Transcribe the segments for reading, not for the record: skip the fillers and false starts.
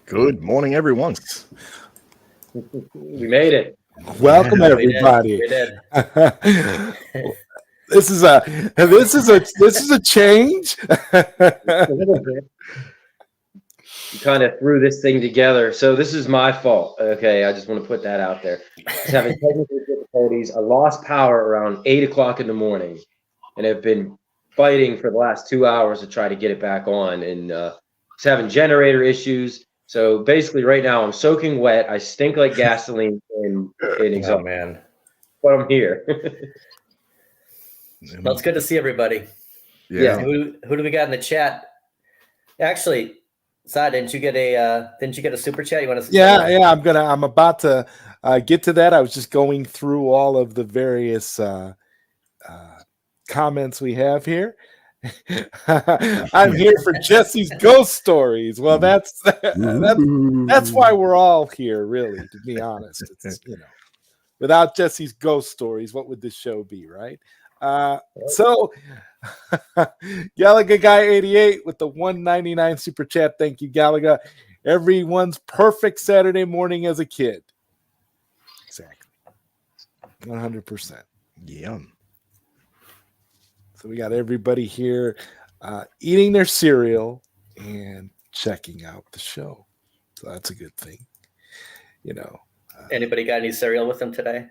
Good morning, everyone. We made it. Welcome, everybody. We did. This is a change. You kind of threw this thing together. So this is my fault. Okay, I just want to put that out there. Just having technical difficulties. I lost power around 8 o'clock in the morning and have been fighting for the last 2 hours to try to get it back on, and just having generator issues. So basically right now I'm soaking wet. I stink like gasoline in exhaust. Oh, man. But I'm here. Well, it's good to see everybody. Yeah. Who do we got in the chat? Actually, Zod, didn't you get a super chat? You want to? Yeah. I'm about to get to that. I was just going through all of the various comments we have here. I'm here for Jesse's ghost stories. Well, that's why we're all here, really, to be honest. It's, without Jesse's ghost stories, what would this show be, right? So Galaga Guy 88 with the 199 super chat. Thank you, Galaga. Everyone's perfect Saturday morning as a kid. Exactly. 100%. Yum. So we got everybody here eating their cereal and checking out the show. So that's a good thing. Anybody got any cereal with them today?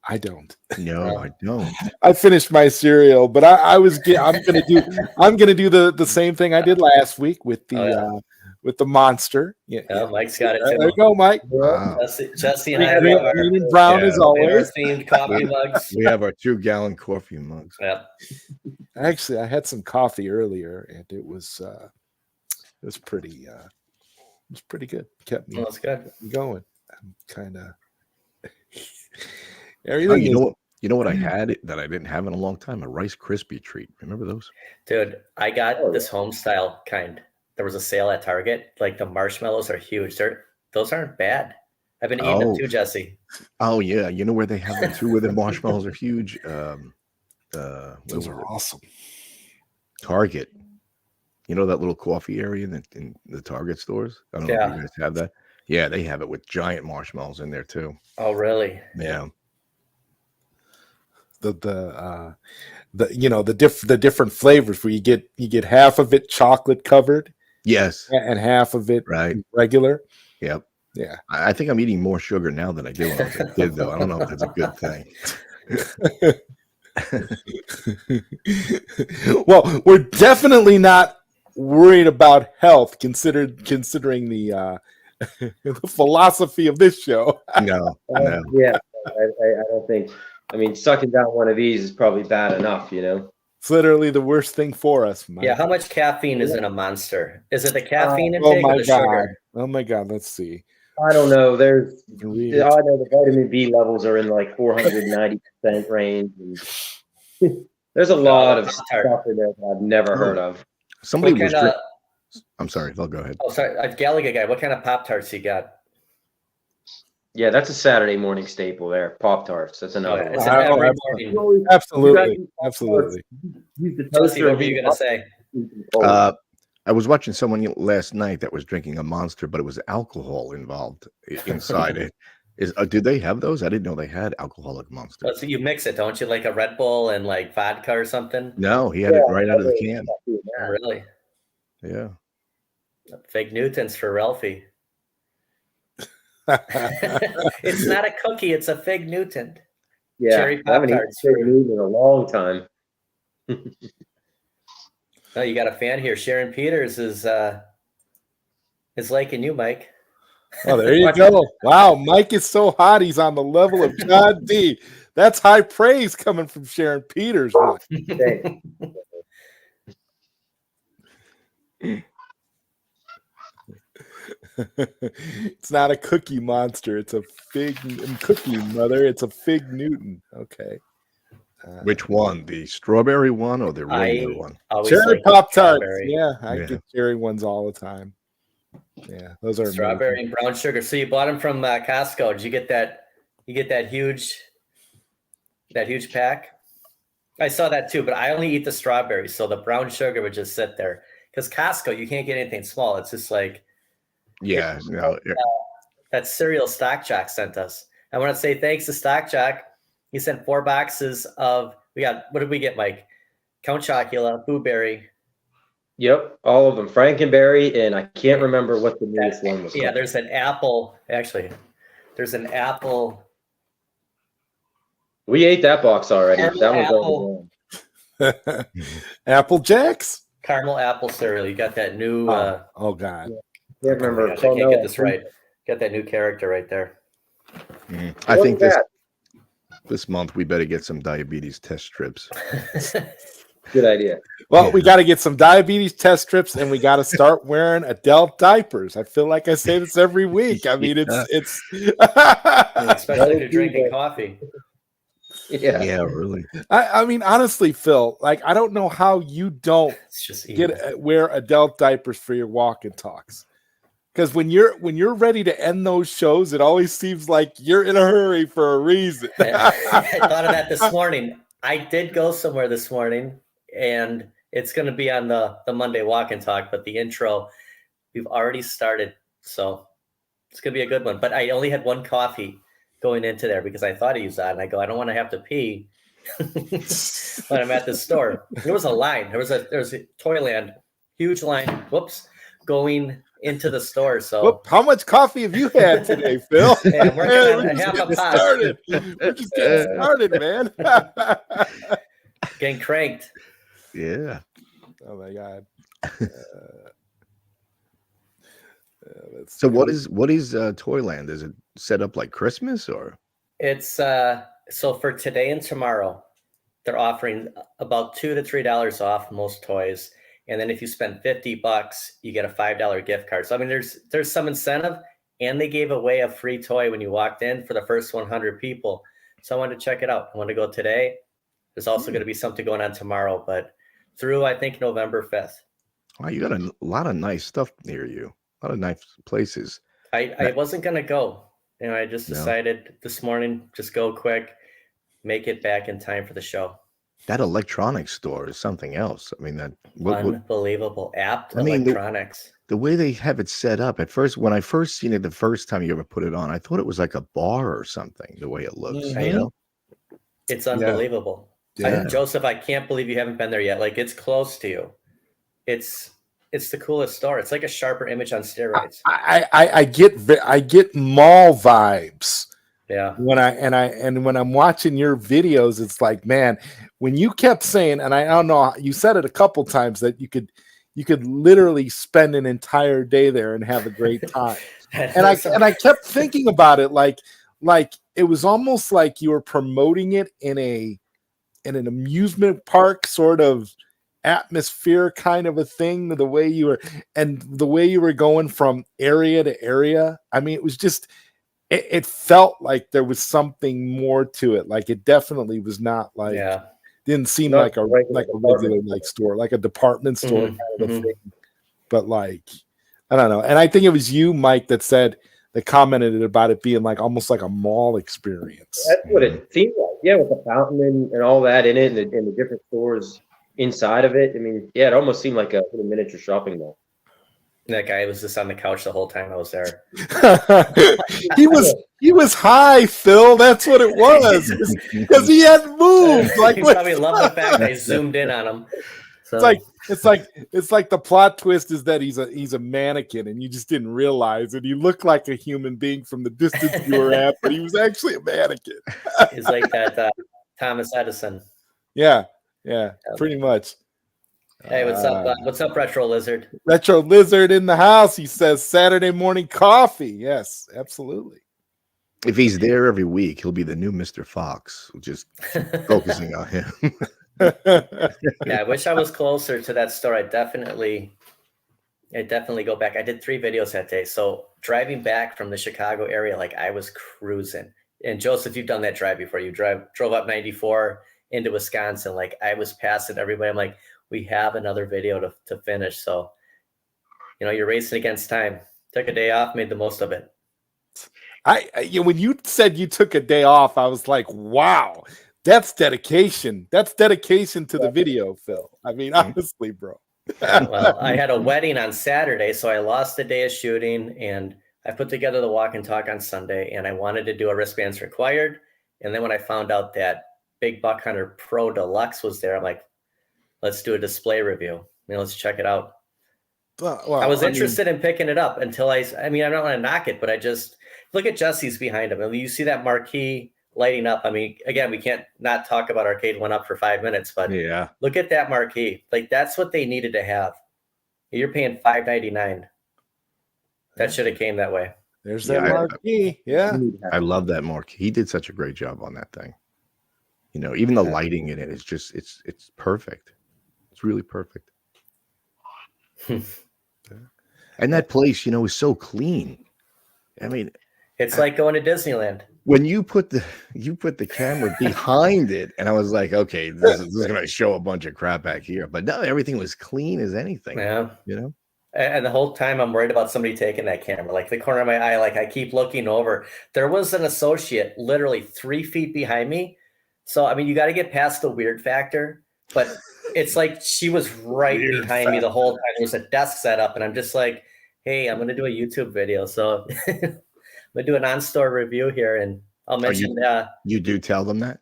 I don't. No, I don't. I finished my cereal, but I'm gonna do the same thing I did last week with the with the monster. Yeah, Mike's got it too. There you go, Mike. Wow. Jesse and I Green have and brown as always. themed coffee mugs. We have our 2-gallon coffee mugs. Yeah. Actually, I had some coffee earlier, and it was pretty good. Kept me Well, that's good. going. I'm kind of everything. You know what I had that I didn't have in a long time? A Rice Krispie treat. Remember those? Dude, I got this home style kind. There was a sale at Target. Like the marshmallows are huge. Those aren't bad. I've been eating them too, Jesse. Oh yeah, you know where they have them too, where the marshmallows are huge. those are awesome. Target. You know that little coffee area in the Target stores? I don't know if you guys have that. Yeah, they have it with giant marshmallows in there too. Oh, really? Yeah. The different flavors where you get half of it chocolate covered. Yes. And half of it regular. Yep. Yeah. I think I'm eating more sugar now than I did when I was a kid, though. I don't know if that's a good thing. Well, we're definitely not worried about health, considering the philosophy of this show. No. Yeah, I don't think. I mean, sucking down one of these is probably bad enough, It's literally the worst thing for us, Mike. Yeah, how much caffeine is in a Monster? Is it the caffeine oh intake my or the God. sugar? Oh my God, let's see. I don't know. I know the vitamin B levels are in like 490% range. And there's a lot of stuff in there that I've never heard of. Somebody was. I'm sorry. I'll go ahead. Oh, sorry. Gallagher guy, what kind of Pop-Tarts you got? Yeah, that's a Saturday morning staple there. Pop-Tarts. That's another one. Absolutely. Jesse, what were you going to say? I was watching someone last night that was drinking a Monster, but it was alcohol involved inside it. Do they have those? I didn't know they had alcoholic Monster. Oh, so you mix it, don't you? Like a Red Bull and like vodka or something? No, he had it right out of the can. Oh, really? Yeah. Fig Newtons for Ralphie. It's not a cookie, it's a Fig Newton. Yeah, Cherry I haven't eaten Fig Newton in a long time. Oh, you got a fan here. Sharon Peters is liking you, Mike. Oh, there you go. Wow, Mike is so hot. He's on the level of John D. That's high praise coming from Sharon Peters. It's not a cookie monster. It's a fig cookie, mother. It's a Fig Newton. Okay. Which one? The strawberry one or the regular one? Cherry Pop-Tarts. Yeah, I get cherry ones all the time. Yeah, those are strawberry and brown sugar. So you bought them from Costco. Did you get that? You get that huge pack? I saw that too, but I only eat the strawberries, so the brown sugar would just sit there. Because Costco, you can't get anything small. It's just like Yeah, no, that cereal Stock Jock sent us. I want to say thanks to Stock Jock. He sent 4 boxes of, what did we get, Mike? Count Chocula, Boo Berry. Yep, all of them. Frankenberry, and I can't remember what the newest one was. Yeah, there's an apple. Actually, there's an apple. We ate that box already. That was Apple. Apple Jacks? Caramel apple cereal. You got that new. Oh God. I can't remember. I can't get this right. Got that new character right there. I think this month we better get some diabetes test strips. Good idea. Well, we got to get some diabetes test strips, and we got to start wearing adult diapers. I feel like I say this every week. I mean, it's especially if you're drinking coffee. Yeah, really. I mean, honestly, Phil, like I don't know how you don't wear adult diapers for your walk and talks. Because when you're ready to end those shows, it always seems like you're in a hurry for a reason. I thought of that this morning. I did go somewhere this morning, and it's going to be on the Monday walk and talk, but the intro, we've already started, so it's going to be a good one. But I only had one coffee going into there because I thought he was on. And I go, I don't want to have to pee when I'm at the store. There was a line. There was a Toyland, huge line. Whoops, going into the store. So how much coffee have you had today, Phil? Yeah, we're half a pot. We're just getting started, man. Getting cranked. Yeah. Oh my God. So what is Toyland? Is it set up like Christmas or? It's so for today and tomorrow, they're offering about $2 to $3 off most toys. And then if you spend $50, you get a $5 gift card. So I mean, there's some incentive, and they gave away a free toy when you walked in for the first 100 people. So I wanted to check it out. I want to go today. There's also going to be something going on tomorrow, but through I think November 5th. Wow, you got a lot of nice stuff near you. A lot of nice places. I wasn't going to go. I just decided this morning, just go quick, make it back in time for the show. That electronics store is something else. I mean, unbelievable app electronics. The way they have it set up at first, when I first seen it the first time you ever put it on, I thought it was like a bar or something, the way it looks. Mm-hmm. You know? It's unbelievable. Yeah. Joseph, I can't believe you haven't been there yet. Like, it's close to you. It's the coolest store. It's like a sharper image on steroids. I get mall vibes. Yeah. When I'm watching your videos, it's like, man, when you kept saying, and I don't know, you said it a couple times that you could literally spend an entire day there and have a great time. and I kept thinking about it like it was almost like you were promoting it in an amusement park sort of atmosphere kind of a thing, the way you were going from area to area. I mean, it was just it felt like there was something more to it. Like it definitely was not like didn't seem like a regular like store, like a department store kind of a thing. But like I don't know. And I think it was you, Mike, that commented about it being like almost like a mall experience. That's what it seemed like. Yeah, with the fountain and all that in it, and the different stores inside of it. I mean, yeah, it almost seemed like a little miniature shopping mall. That guy was just on the couch the whole time I was there. he was high, Phil. That's what it was. Because he hadn't moved. Like he probably loved the fact I zoomed in on him. So. It's like the plot twist is that he's a mannequin and you just didn't realize it. He looked like a human being from the distance you were at, but he was actually a mannequin. He's like that Thomas Edison. Yeah, pretty much. Hey, what's up? What's up, Retro Lizard? Retro Lizard in the house. He says Saturday morning coffee. Yes, absolutely. If he's there every week, he'll be the new Mr. Fox, just focusing on him. Yeah, I wish I was closer to that store. I definitely go back. I did 3 videos that day. So driving back from the Chicago area, like I was cruising. And Joseph, you've done that drive before. You drove up 94 into Wisconsin. Like I was passing everybody. I'm like, we have another video to finish. So, you're racing against time. Took a day off, made the most of it. When you said you took a day off, I was like, wow, that's dedication. That's dedication to the video, Phil. I mean, honestly, bro. Well, I had a wedding on Saturday, so I lost a day of shooting, and I put together the walk and talk on Sunday, and I wanted to do a wristbands required. And then when I found out that Big Buck Hunter Pro Deluxe was there, I'm like, let's do a display review. Let's check it out. Well, I was interested in picking it up until I don't want to knock it, but I just look at Jesse's behind him. I mean, you see that marquee lighting up. I mean, again, we can't not talk about Arcade One Up for 5 minutes, but Yeah. look at that marquee. Like, that's what they needed to have. You're paying $5.99. That should have came that way. There's that marquee. Yeah. I love that marquee. He did such a great job on that thing. Even the lighting in it is just it's perfect. It's really perfect. And that place, is so clean. I mean, it's like going to Disneyland. When you put the camera behind it, and I was like, okay, this is going to show a bunch of crap back here. But no, everything was clean as anything. Yeah. And the whole time I'm worried about somebody taking that camera, like the corner of my eye, like I keep looking over. There was an associate literally 3 feet behind me. So, I mean, you got to get past the weird factor, but it's like she was right behind me the whole time. There was a desk set up, and I'm just like, hey, I'm going to do a YouTube video. So I'm going to do an on-store review here, and I'll mention you do tell them that?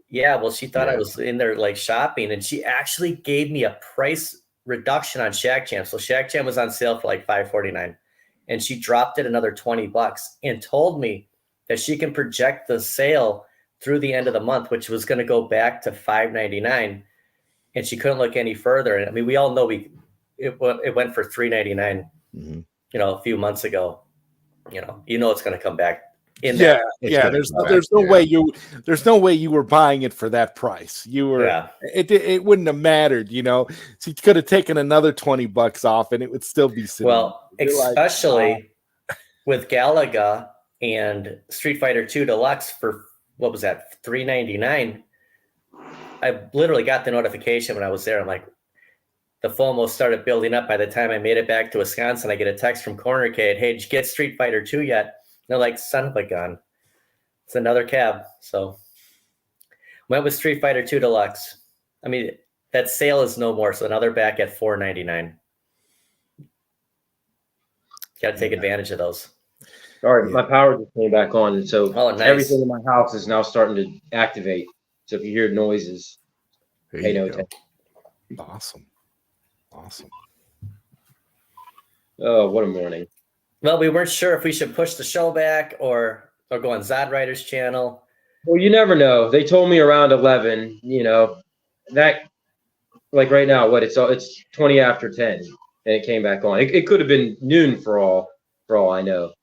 Yeah, well, she thought I was in there like shopping, and she actually gave me a price reduction on Shack Jam. So Shack Jam was on sale for like $5.49, and she dropped it another $20 and told me that she can project the sale through the end of the month, which was going to go back to $5.99, and she couldn't look any further. And I mean, we all know it went for $3.99, a few months ago. It's going to come back. There's no way you were buying it for that price. You were it wouldn't have mattered, So you could have taken another $20 off and it would still be sitting. Well, especially with Galaga and Street Fighter 2 Deluxe for what was that, $3.99. I literally got the notification when I was there. I'm like, the FOMO started building up. By the time I made it back to Wisconsin, I get a text from Cornercade, hey, did you get Street Fighter 2 yet? And they're like, son of a gun. It's another cab. So went with Street Fighter 2 Deluxe. I mean, that sale is no more. So now they're back at $4.99. Got to take advantage of those. All right, my power just came back on. And so nice. Everything in my house is now starting to activate. So if you hear noises, pay no attention. Awesome. Oh, what a morning. Well, we weren't sure if we should push the show back or go on ZodWriter's channel. Well, you never know. They told me around 11, that like right now, it's 20 after 10 and it came back on. It could have been noon for all I know.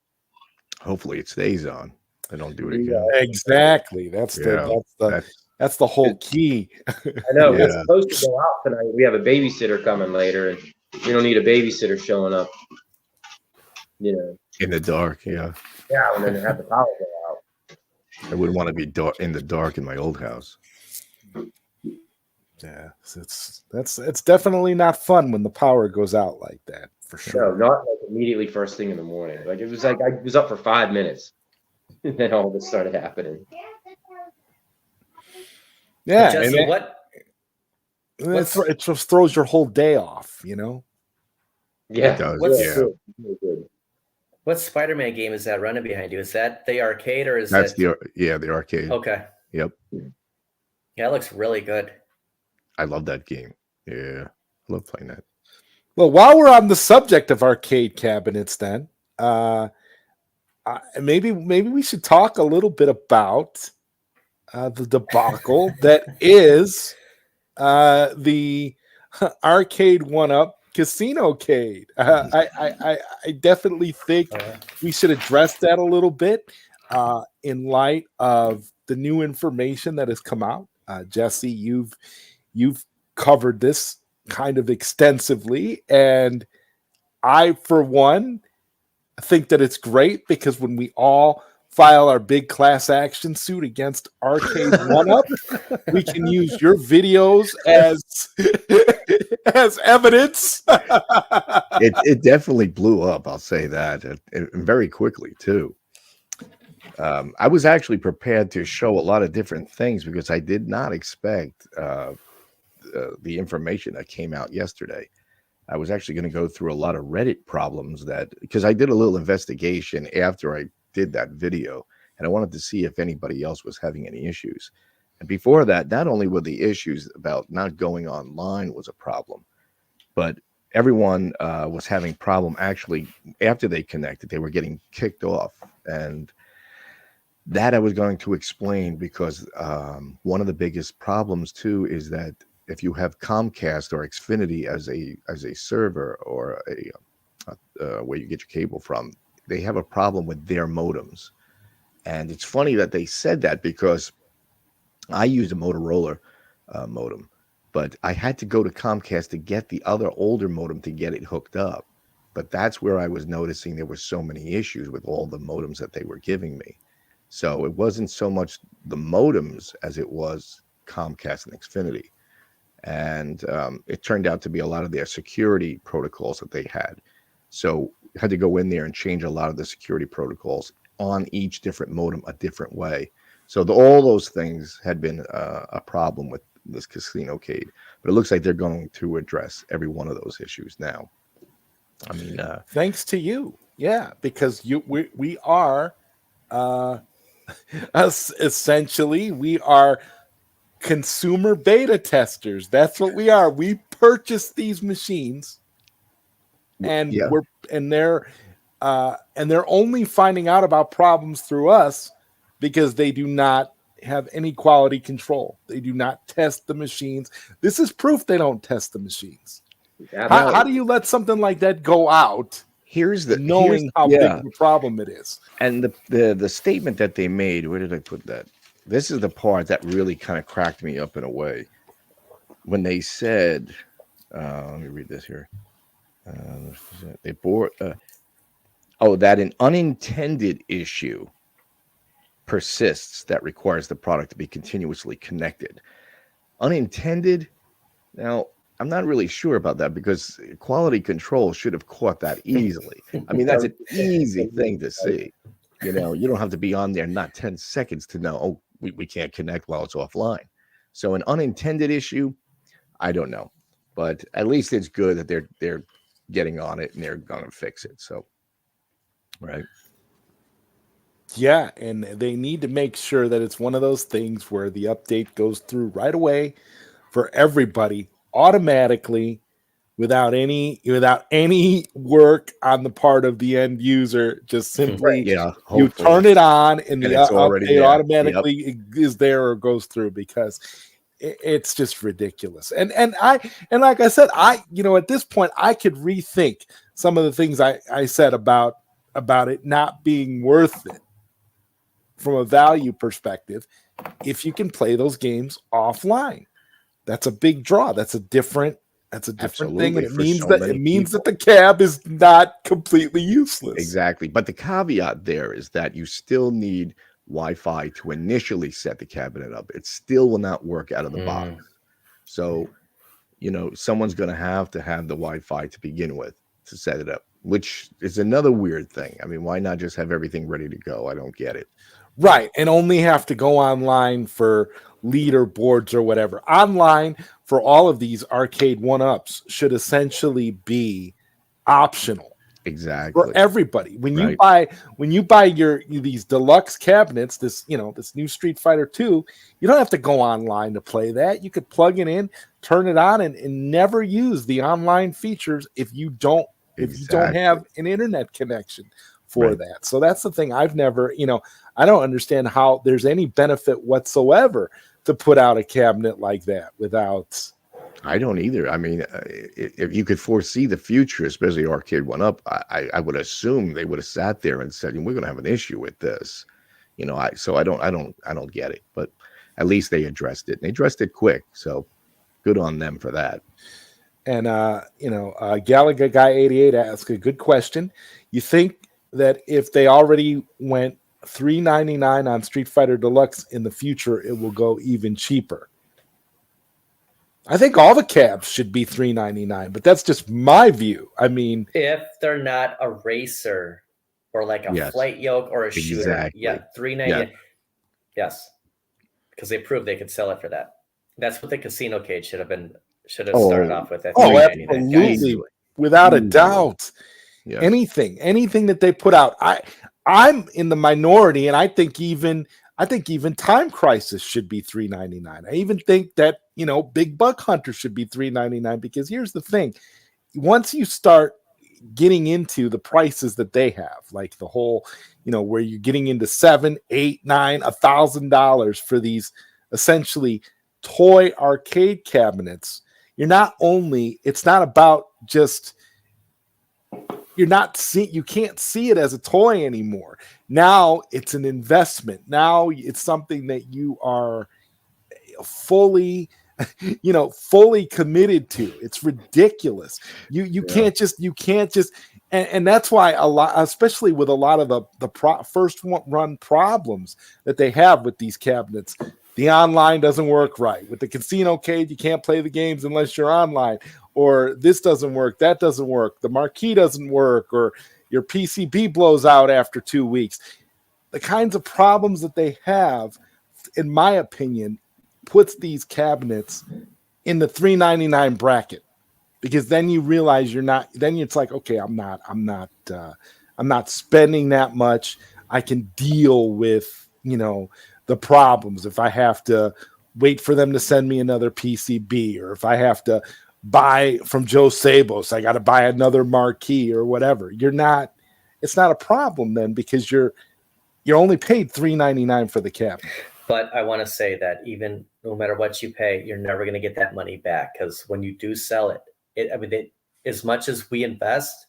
Hopefully it stays on. I don't do it again. Exactly. That's the whole key. I know. We're supposed to go out tonight. We have a babysitter coming later, and we don't need a babysitter showing up. In the dark, yeah. Yeah, and then have the power go out. I wouldn't want to be in the dark in my old house. Yeah, it's definitely not fun when the power goes out like that, for sure. No, not like immediately first thing in the morning. Like it was like I was up for 5 minutes, and then all this started happening. Yeah, Jesse, it just throws your whole day off, Yeah, it does. Good. What Spider-Man game is that running behind you? Is that the arcade or is that's that the arcade? Okay. Yep. Yeah, it looks really good. I love that game. Yeah, I love playing that. Well, while we're on the subject of arcade cabinets, then maybe we should talk a little bit about the debacle that is the Arcade 1-Up Casino-cade. I definitely think we should address that a little bit in light of the new information that has come out. Jesse, you've covered this kind of extensively, and I, for one, think that it's great because when we all file our big class action suit against Arcade 1-Up, we can use your videos as evidence. It definitely blew up, I'll say that, and very quickly too. I was actually prepared to show a lot of different things because I did not expect the information that came out yesterday. I was actually going to go through a lot of Reddit problems because I did a little investigation after I did that video, and I wanted to see if anybody else was having any issues. And before that, not only were the issues about not going online was a problem, but everyone was having problem actually after they connected, they were getting kicked off. And that I was going to explain because one of the biggest problems too is that if you have Comcast or Xfinity as a server or where you get your cable from, they have a problem with their modems. And it's funny that they said that because I used a Motorola modem, but I had to go to Comcast to get the other older modem to get it hooked up. But that's where I was noticing there were so many issues with all the modems that they were giving me. So it wasn't so much the modems as it was Comcast and Xfinity. And it turned out to be a lot of their security protocols that they had. So I had to go in there and change a lot of the security protocols on each different modem a different way. So all those things had been a problem with this Casinocade. But it looks like they're going to address every one of those issues now. I mean, thanks to you. Yeah, because we are essentially we are consumer beta testers. That's what we are. We purchased these machines, and yeah. they're only finding out about problems through us because they do not have any quality control. They do not test the machines. This is proof they don't test the machines. How do you let something like that go out? Knowing how big of a problem it is. And the statement that they made, where did I put that? This is the part that really kind of cracked me up in a way. When they said, let me read this here. That an unintended issue persists that requires the product to be continuously connected. Unintended? Now, I'm not really sure about that because quality control should have caught that easily. I mean, that's an easy thing to see. You know, you don't have to be on there not 10 seconds to know, oh, we can't connect while it's offline. So an unintended issue, I don't know. But at least it's good that they're getting on it and they're going to fix it. So, right. Yeah, and they need to make sure that it's one of those things where the update goes through right away for everybody automatically without any work on the part of the end user. Just simply you turn it on and the update automatically is there or goes through, because it's just ridiculous. And like I said, at this point I could rethink some of the things I said about it not being worth it from a value perspective if you can play those games offline. That's a big draw. That's a different thing, and it means that the cab is not completely useless. Exactly. But the caveat there is that you still need Wi-Fi to initially set the cabinet up. It still will not work out of the box. So, someone's going to have the Wi-Fi to begin with to set it up, which is another weird thing. I mean, why not just have everything ready to go? I don't get it. Right, and only have to go online for leaderboards or whatever. Online for all of these arcade one-ups should essentially be optional. Exactly. For everybody. When you buy these deluxe cabinets, this new Street Fighter 2, you don't have to go online to play that. You could plug it in, turn it on, and never use the online features if you don't have an internet connection for that. So that's the thing. I've never, I don't understand how there's any benefit whatsoever to put out a cabinet like that without. I don't either. I mean, if you could foresee the future, especially Arcade One Up, I would assume they would have sat there and said, "We're going to have an issue with this," So I don't get it. But at least they addressed it. And they addressed it quick. So good on them for that. And Gallagher Guy 88 asked a good question. You think that if they already went $399 on Street Fighter Deluxe in the future, it will go even cheaper? I think all the cabs should be $399, but that's just my view. I mean, if they're not a racer or like a flight yoke or a shooter, $399. Yes, because they proved they could sell it for that. That's what the casino cage should have been. Should have Oh. started off with. At Oh, 399, guys. absolutely, without a Easily. doubt. Yeah. Anything that they put out, I'm in the minority, and I think even Time Crisis should be $3.99. I even think that Big Buck Hunter should be $3.99, because here's the thing: once you start getting into the prices that they have, like the whole, where you're getting into $7, $8, $9, $1,000 for these essentially toy arcade cabinets, it's not about just, you can't see it as a toy anymore. Now it's an investment. Now it's something that you are fully committed to. It's ridiculous. You can't just, and that's why a lot, especially with a lot of the first run problems that they have with these cabinets. The online doesn't work right. With the casino cage, you can't play the games unless you're online, or this doesn't work, that doesn't work, the marquee doesn't work, or your PCB blows out after 2 weeks. The kinds of problems that they have, in my opinion, puts these cabinets in the $3.99 bracket, because then you realize it's like, okay, I'm not spending that much. I can deal with, the problems if I have to wait for them to send me another PCB, or if I have to buy from Joe Sabos, I got to buy another marquee or whatever. It's not a problem then, because you're only paid $3.99 for the cabinet. But I want to say that even no matter what you pay, you're never going to get that money back, because when you do sell it, as much as we invest,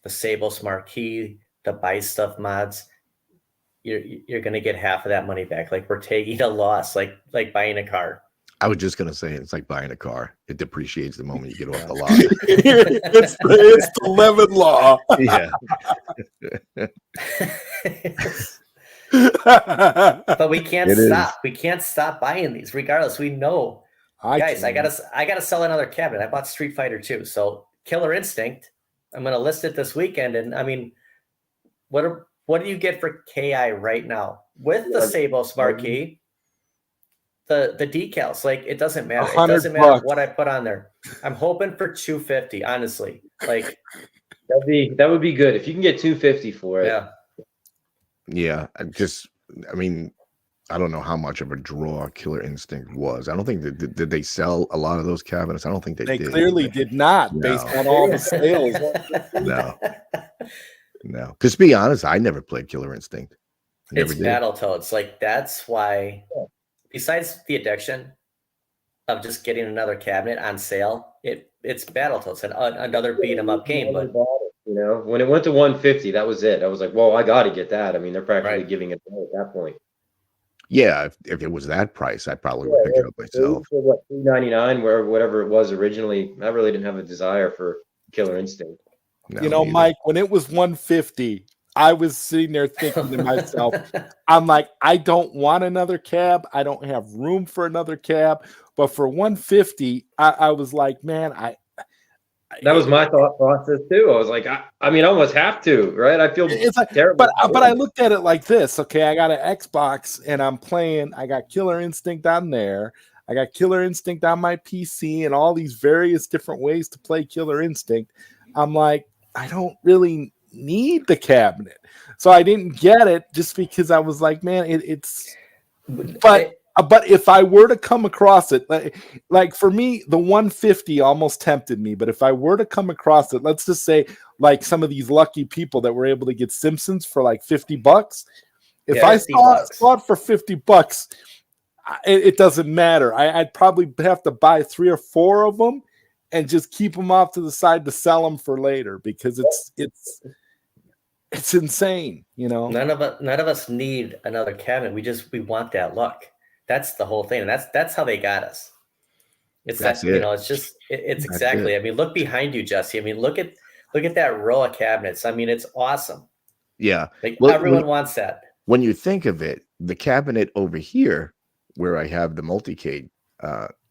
the Sabos marquee, the buy stuff mods, you're going to get half of that money back. Like, we're taking a loss, like buying a car. I was just going to say, it's like buying a car. It depreciates the moment you get off the lot. it's the Levin law. Yeah. But we can't stop. We can't stop buying these, regardless. We know, I gotta sell another cabinet. I bought Street Fighter 2, so Killer Instinct. I'm gonna list it this weekend, and I mean, what do you get for KI right now with the Sabos marquee? The decals, like, it doesn't matter. It doesn't matter what I put on there. I'm hoping for $250, honestly. Like, that would be good if you can get $250 for it. Yeah. I don't know how much of a draw Killer Instinct was. I don't think did they sell a lot of those cabinets? I don't think they did. Clearly did not, based on all the sales. No. Because to be honest, I never played Killer Instinct. It's Battletoads. Like, that's why, besides the addiction of just getting another cabinet on sale, it's Battletoads, another beat 'em up game. But when it went to $150, that was it. I was like, well, I got to get that. I mean, they're practically giving it away at that point. Yeah, if it was that price, I probably would pick it up myself. What, $3.99, where whatever it was originally, I really didn't have a desire for Killer Instinct. No, Mike, when it was $150, I was sitting there thinking to myself, I'm like, I don't want another cab. I don't have room for another cab. But for $150, I was like, man, that was my thought process too. I was like, I almost have to, right? I feel it's like terrible. But I looked at it like this. Okay, I got an Xbox and I'm playing. I got Killer Instinct on there. I got Killer Instinct on my PC and all these various different ways to play Killer Instinct. I'm like, I don't really need the cabinet, so I didn't get it just because I was like, man, it's. But if I were to come across it, like for me, the $150 almost tempted me. But if I were to come across it, let's just say like some of these lucky people that were able to get Simpsons for like $50, if I saw it for $50, it doesn't matter. I'd probably have to buy 3 or 4 of them and just keep them off to the side to sell them for later, because it's insane. None of us need another cabinet. We want that luck. That's the whole thing, and that's how they got us. It's exactly. I mean, look behind you, Jesse. I mean, look at that row of cabinets. I mean, it's awesome. Yeah, like, everyone wants that. When you think of it, the cabinet over here, where I have the multicade,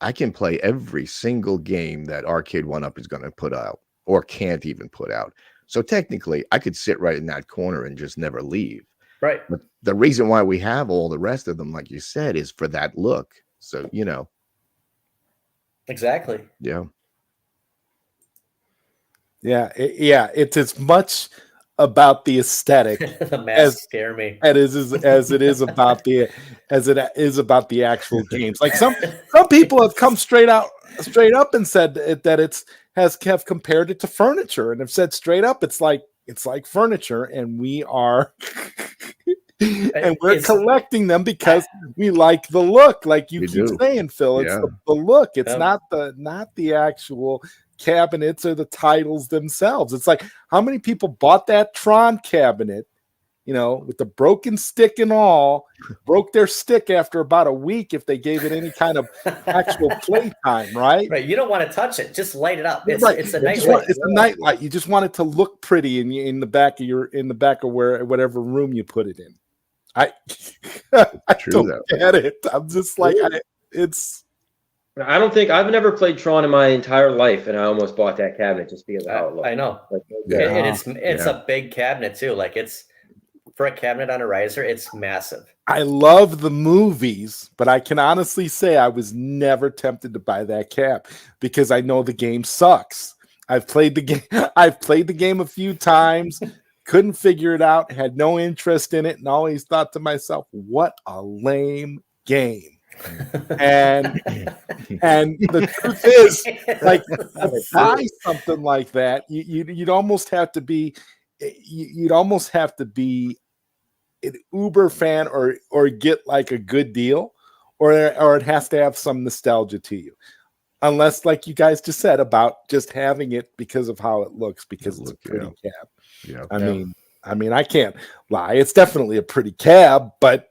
I can play every single game that Arcade 1-Up is going to put out, or can't even put out. So technically, I could sit right in that corner and just never leave. Right. But the reason why we have all the rest of them, like you said, is for that look. So, Exactly. Yeah. Yeah, it's as much about the aesthetic The masks as scare me. as it is about the actual games. Like some people have come straight up and said that have compared it to furniture and have said straight up it's like furniture, and we are and we're collecting them because we like the look, like you We keep do. saying, Phil. It's Yeah. the look. It's Yeah. not the actual cabinets or the titles themselves. It's like, how many people bought that Tron cabinet, with the broken stick and all, broke their stick after about a week if they gave it any kind of actual playtime, right? Right. You don't want to touch it. Just light it up. It's Right. it's a You night just want- light. it's a night light. You just want it to look pretty in the back of whatever room you put it in. I True don't that. get it. I'm just like, I don't think I've never played Tron in my entire life, and I almost bought that cabinet just because of how it looked. I know. Like, Yeah. And it's Yeah. a big cabinet too. Like, it's for a cabinet on a riser, it's massive. I love the movies, but I can honestly say I was never tempted to buy that cab because I know the game sucks. I've played the game. I've played the game a few times, couldn't figure it out, had no interest in it, and always thought to myself, "What a lame game." And the truth is, like, to buy something like that, you'd almost have to be an Uber fan or get like a good deal, or it has to have some nostalgia to you. Unless, like you guys just said, about just having it because of how it looks, because it's a pretty cab. Yeah. I mean, I can't lie. It's definitely a pretty cab, but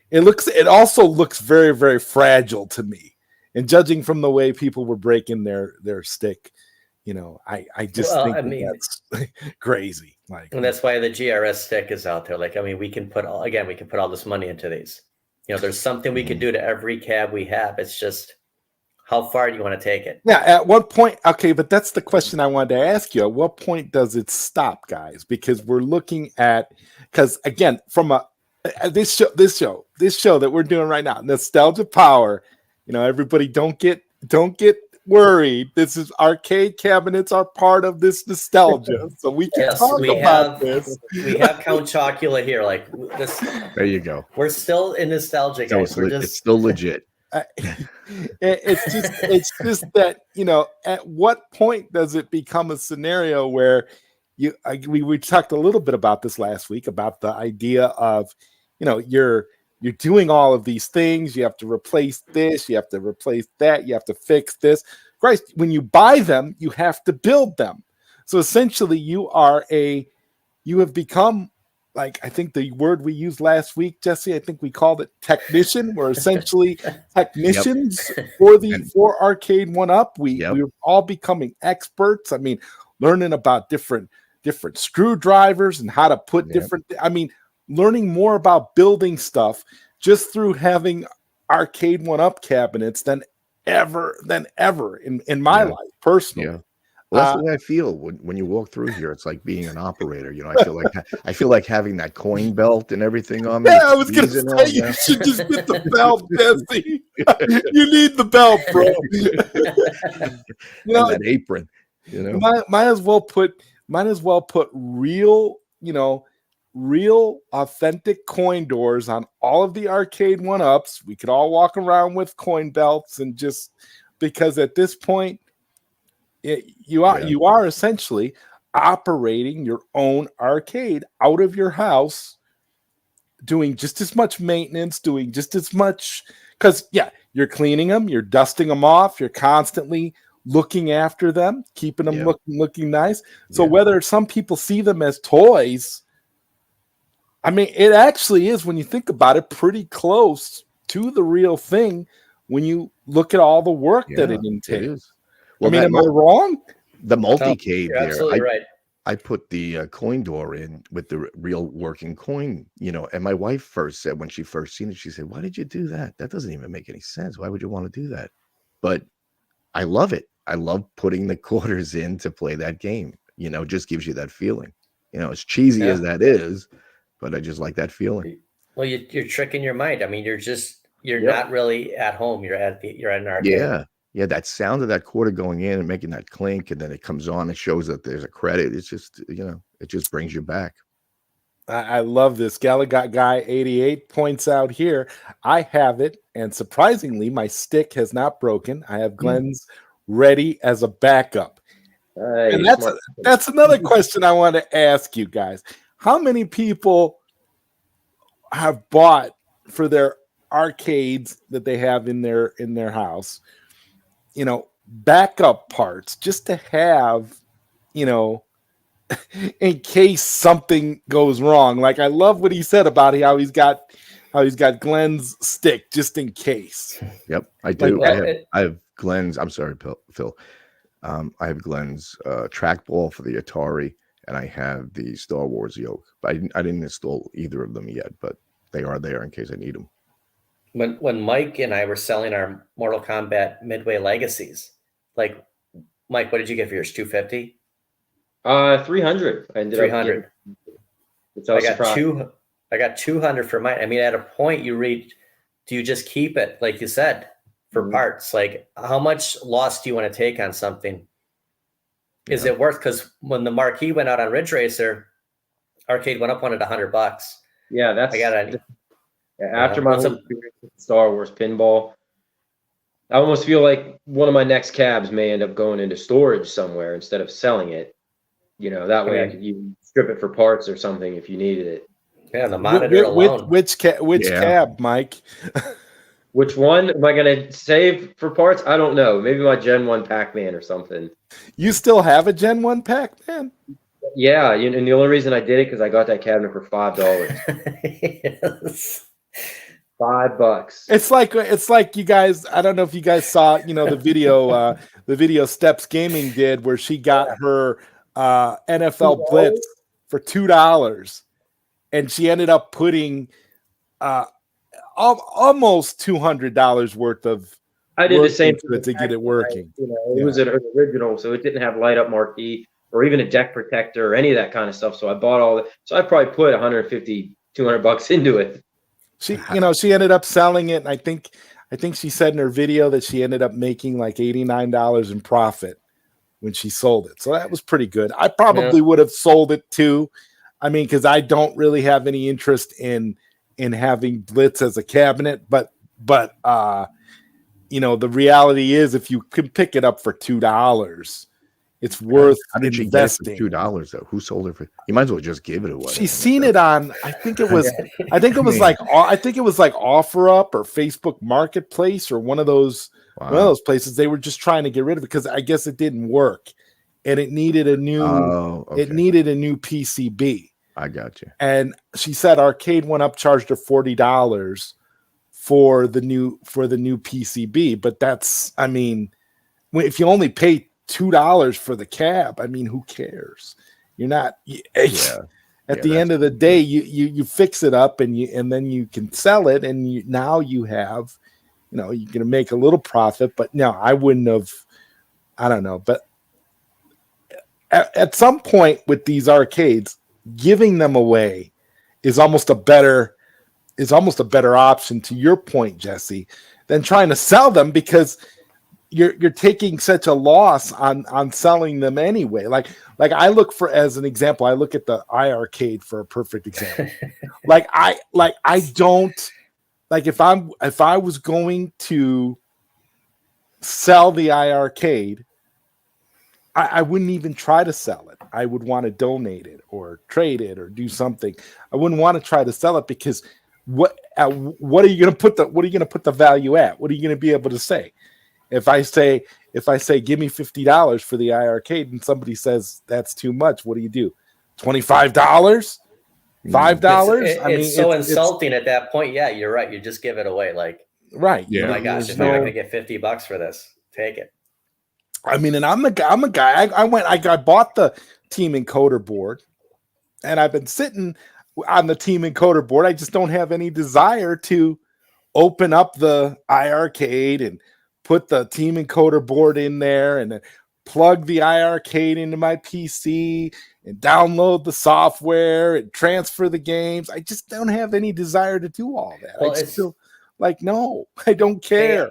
it also looks very, very fragile to me. And judging from the way people were breaking their stick, I just think that's crazy. Like, and that's why the GRS stick is out there. Like, I mean, we can put all this money into these. There's something we could do to every cab we have. It's just, how far do you want to take it? Yeah, at what point? Okay, but that's the question I wanted to ask you. At what point does it stop, guys? Because we're looking at, again, from this show that we're doing right now, Nostalgia Power. Everybody don't get worried. This is arcade cabinets are part of this nostalgia, so we can talk about this. We have Count Chocula here. Like this. There you go. We're still in nostalgia, guys. It's still legit. It's just that, at what point does it become a scenario where we talked a little bit about this last week, about the idea of, you're doing all of these things. You have to replace this, you have to replace that, you have to fix this. Christ, when you buy them, you have to build them. So essentially you have become, like, I think the word we used last week, Jesse, I think we called it technician. We're essentially technicians for Arcade 1-Up. We're all becoming experts. I mean, learning about different screwdrivers and how to put learning more about building stuff just through having Arcade 1-Up cabinets than ever in my life personally. Yeah. Well, that's the way I feel when you walk through here. It's like being an operator. I feel like having that coin belt and everything on me. Yeah, I was going to say you should just get the belt, Jesse. You need the belt, bro. And that apron. Might as well put real authentic coin doors on all of the Arcade 1-Ups. We could all walk around with coin belts, and just because at this point, you are essentially operating your own arcade out of your house, doing just as much maintenance, doing just as much, because you're cleaning them, you're dusting them off, you're constantly looking after them, keeping them looking nice. So whether some people see them as toys, I mean, it actually is, when you think about it, pretty close to the real thing when you look at all the work that it entails. Well, am I wrong? The multi-cade there. Absolutely right. I put the coin door in with the real working coin, and my wife first said, when she first seen it, she said, "Why did you do that? That doesn't even make any sense. Why would you want to do that?" But I love it. I love putting the quarters in to play that game. It just gives you that feeling. As cheesy as that is, but I just like that feeling. Well, you're tricking your mind. I mean, you're not really at home. You're at an arcade. Yeah, that sound of that quarter going in and making that clink, and then it comes on and shows that there's a credit. It's just, it just brings you back. I love this. Gallagher Guy 88 points out here, I have it, and surprisingly, my stick has not broken. I have Glenn's ready as a backup. And that's another question I want to ask you guys. How many people have bought for their arcades that they have in their house, backup parts just to have, in case something goes wrong? Like, I love what he said about how he's got Glenn's stick just in case. Yep, I do. I have Glenn's. I'm sorry, Phil. I have Glenn's trackball for the Atari, and I have the Star Wars yoke. But I didn't install either of them yet, but they are there in case I need them. When Mike and I were selling our Mortal Kombat Midway Legacies, like, Mike, what did you get for yours? 250? 300. I ended 300. Up. I got 200 for mine. I mean, at a point you reach, do you just keep it, like you said, for parts? Like, how much loss do you want to take on something? Is it worth? Because when the marquee went out on Ridge Racer, arcade went up on it $100. Yeah, that's. I got it. After my Star Wars pinball, I almost feel like one of my next cabs may end up going into storage somewhere instead of selling it. That way I could strip it for parts or something if you needed it. Yeah, the monitor alone. Which cab, Mike? Which one am I going to save for parts? I don't know. Maybe my Gen 1 Pac-Man or something. You still have a Gen 1 Pac-Man? Yeah, and the only reason I did it because I got that cabinet for $5. Yes. $5. It's like you guys. I don't know if you guys saw, the video Steps Gaming did where she got her NFL Blitz for $2, and she ended up putting almost $200 worth of. I did the same to get it working. It was an original, so it didn't have light up marquee or even a deck protector or any of that kind of stuff. So I bought all that. So I probably put $150, $200 into it. She ended up selling it, and I think she said in her video that she ended up making like $89 in profit when she sold it. So that was pretty good. I probably would have sold it too. I mean, because I don't really have any interest in having Blitz as a cabinet, but the reality is if you can pick it up for $2, it's worth investing. $2 though. Who sold it for? You might as well just give it away. She's seen it on. I think it was like OfferUp or Facebook Marketplace or one of those places. They were just trying to get rid of it because I guess it didn't work, and it needed a new. It needed a new PCB. I got you. And she said Arcade went up, charged her $40 for the new PCB. But that's, I mean, if you only pay $2 for the cab, I mean, who cares? You're not at the end of the day, you fix it up and then you can sell it, and now you have, you're gonna make a little profit. But no, I wouldn't have. I don't know, but at some point with these arcades, giving them away is almost a better option, to your point, Jesse, than trying to sell them, because you're taking such a loss on selling them anyway. Like I look for, as an example, I look at the iArcade for a perfect example. I don't like if I was going to sell the iArcade, I wouldn't even try to sell it. I would want to donate it or trade it or do something. I wouldn't want to try to sell it, because what are you going to put the value at? What are you going to be able to say? If I say give me $50 for the iArcade and somebody says that's too much, what do you do? $25? $5? It's so insulting at that point. Yeah, you're right. You just give it away. Like, right. Yeah. Oh my gosh, if I'm going to get $50 for this, take it. I mean, and I'm a guy. I bought the Team Encoder board, and I've been sitting on the Team Encoder board. I just don't have any desire to open up the iArcade and put the Team Encoder board in there and then plug the iArcade into my PC and download the software and transfer the games. I just don't have any desire to do all that. Well, I just feel like, no, I don't care.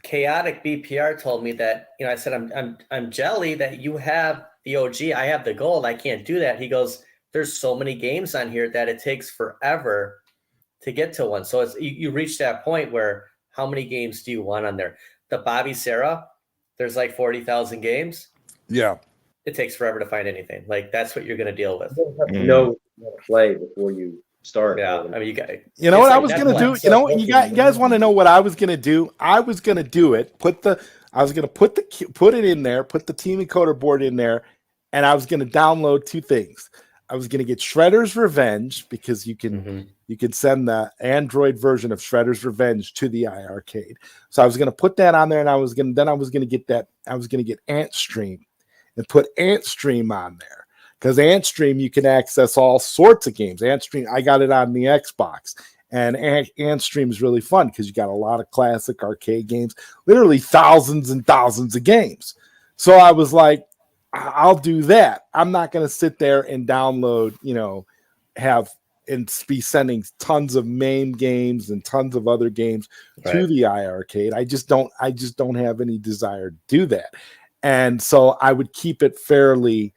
Chaotic BPR told me that, I said, I'm jelly that you have the OG, I have the gold. I can't do that. He goes, there's so many games on here that it takes forever to get to one. So you reach that point where how many games do you want on there? The Bobby Sarah, there's like 40,000 games. Yeah. It takes forever to find anything. Like that's what you're going to deal with. You have to know what you want to play before you start. Yeah. I mean, you got. You know what I was going to do? You know, you guys want to know what I was going to do? I was going to do it. I was going to put it in there, put the Team Encoder board in there, and I was going to download two things. I was going to get Shredder's Revenge because you can send the Android version of Shredder's Revenge to the iArcade. So I was going to put that on there, and I was going to get Ant Stream and put Ant Stream on there because Ant Stream you can access all sorts of games. Ant Stream, I got it on the Xbox, and Ant Stream is really fun because you got a lot of classic arcade games, literally thousands and thousands of games. So I was like, I'll do that. I'm not going to sit there and download, and be sending tons of MAME games and tons of other games to the iArcade. I just don't have any desire to do that. And so I would keep it fairly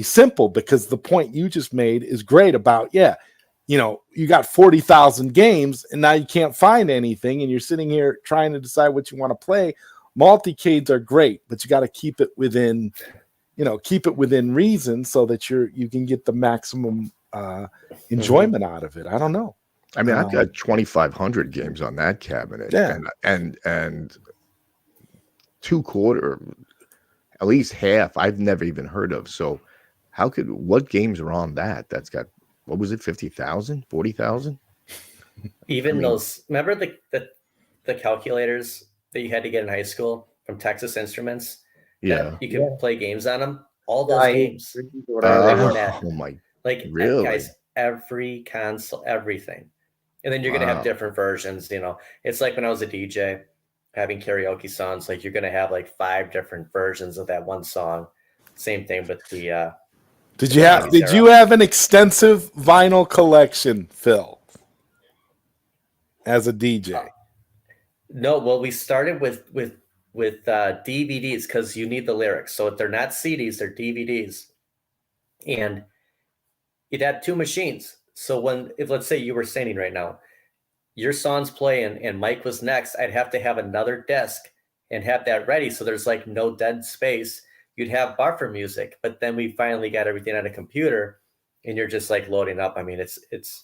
simple because the point you just made is great about, you got 40,000 games and now you can't find anything and you're sitting here trying to decide what you want to play. Multicades are great, but you got to keep it within reason so that you can get the maximum enjoyment out of it. I don't know. I mean, I've got 2,500 games on that cabinet, and 2/4, at least half, I've never even heard of. So, what games are on that? That's got, what was it, 50,000, 40,000? Even those. Remember the calculators that you had to get in high school from Texas Instruments? Yeah, you can play games on them. All those games. Oh my! Like really? Guys, every console, everything. And then you're going to have different versions, It's like when I was a DJ having karaoke songs, like you're going to have like 5 different versions of that one song. Same thing with the Did you have an extensive vinyl collection, Phil? As a DJ? No, well, we started with DVDs because you need the lyrics. So if they're not CDs, they're DVDs. And you'd have 2 machines. So if let's say you were standing right now, your song's playing and Mike was next, I'd have to have another desk and have that ready. So there's like no dead space. You'd have buffer music, but then we finally got everything on a computer and you're just like loading up. I mean, it's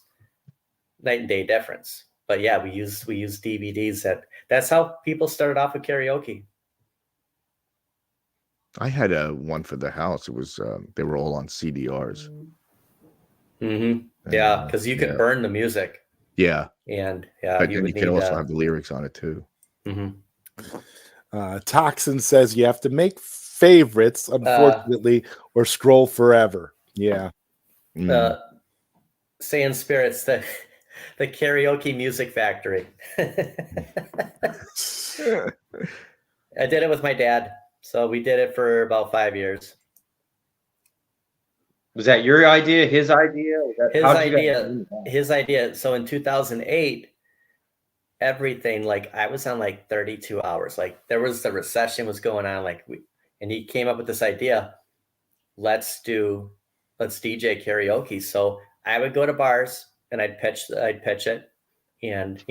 night and day difference. But yeah, we use DVDs. That's how people started off with karaoke. I had one for the house. It was they were all on CDRs. Mm-hmm. Yeah, because you could burn the music. Yeah, and but you could also have the lyrics on it too. Mm-hmm. Toxin says you have to make favorites, unfortunately, or scroll forever. Yeah. Saying Spirits that. The Karaoke Music Factory. I did it with my dad. So we did it for about 5 years. Was that your idea? His idea? His idea. So in 2008, everything, like I was on like 32 hours. Like there was the recession was going on. And he came up with this idea. Let's DJ karaoke. So I would go to bars. And I'd pitch it, and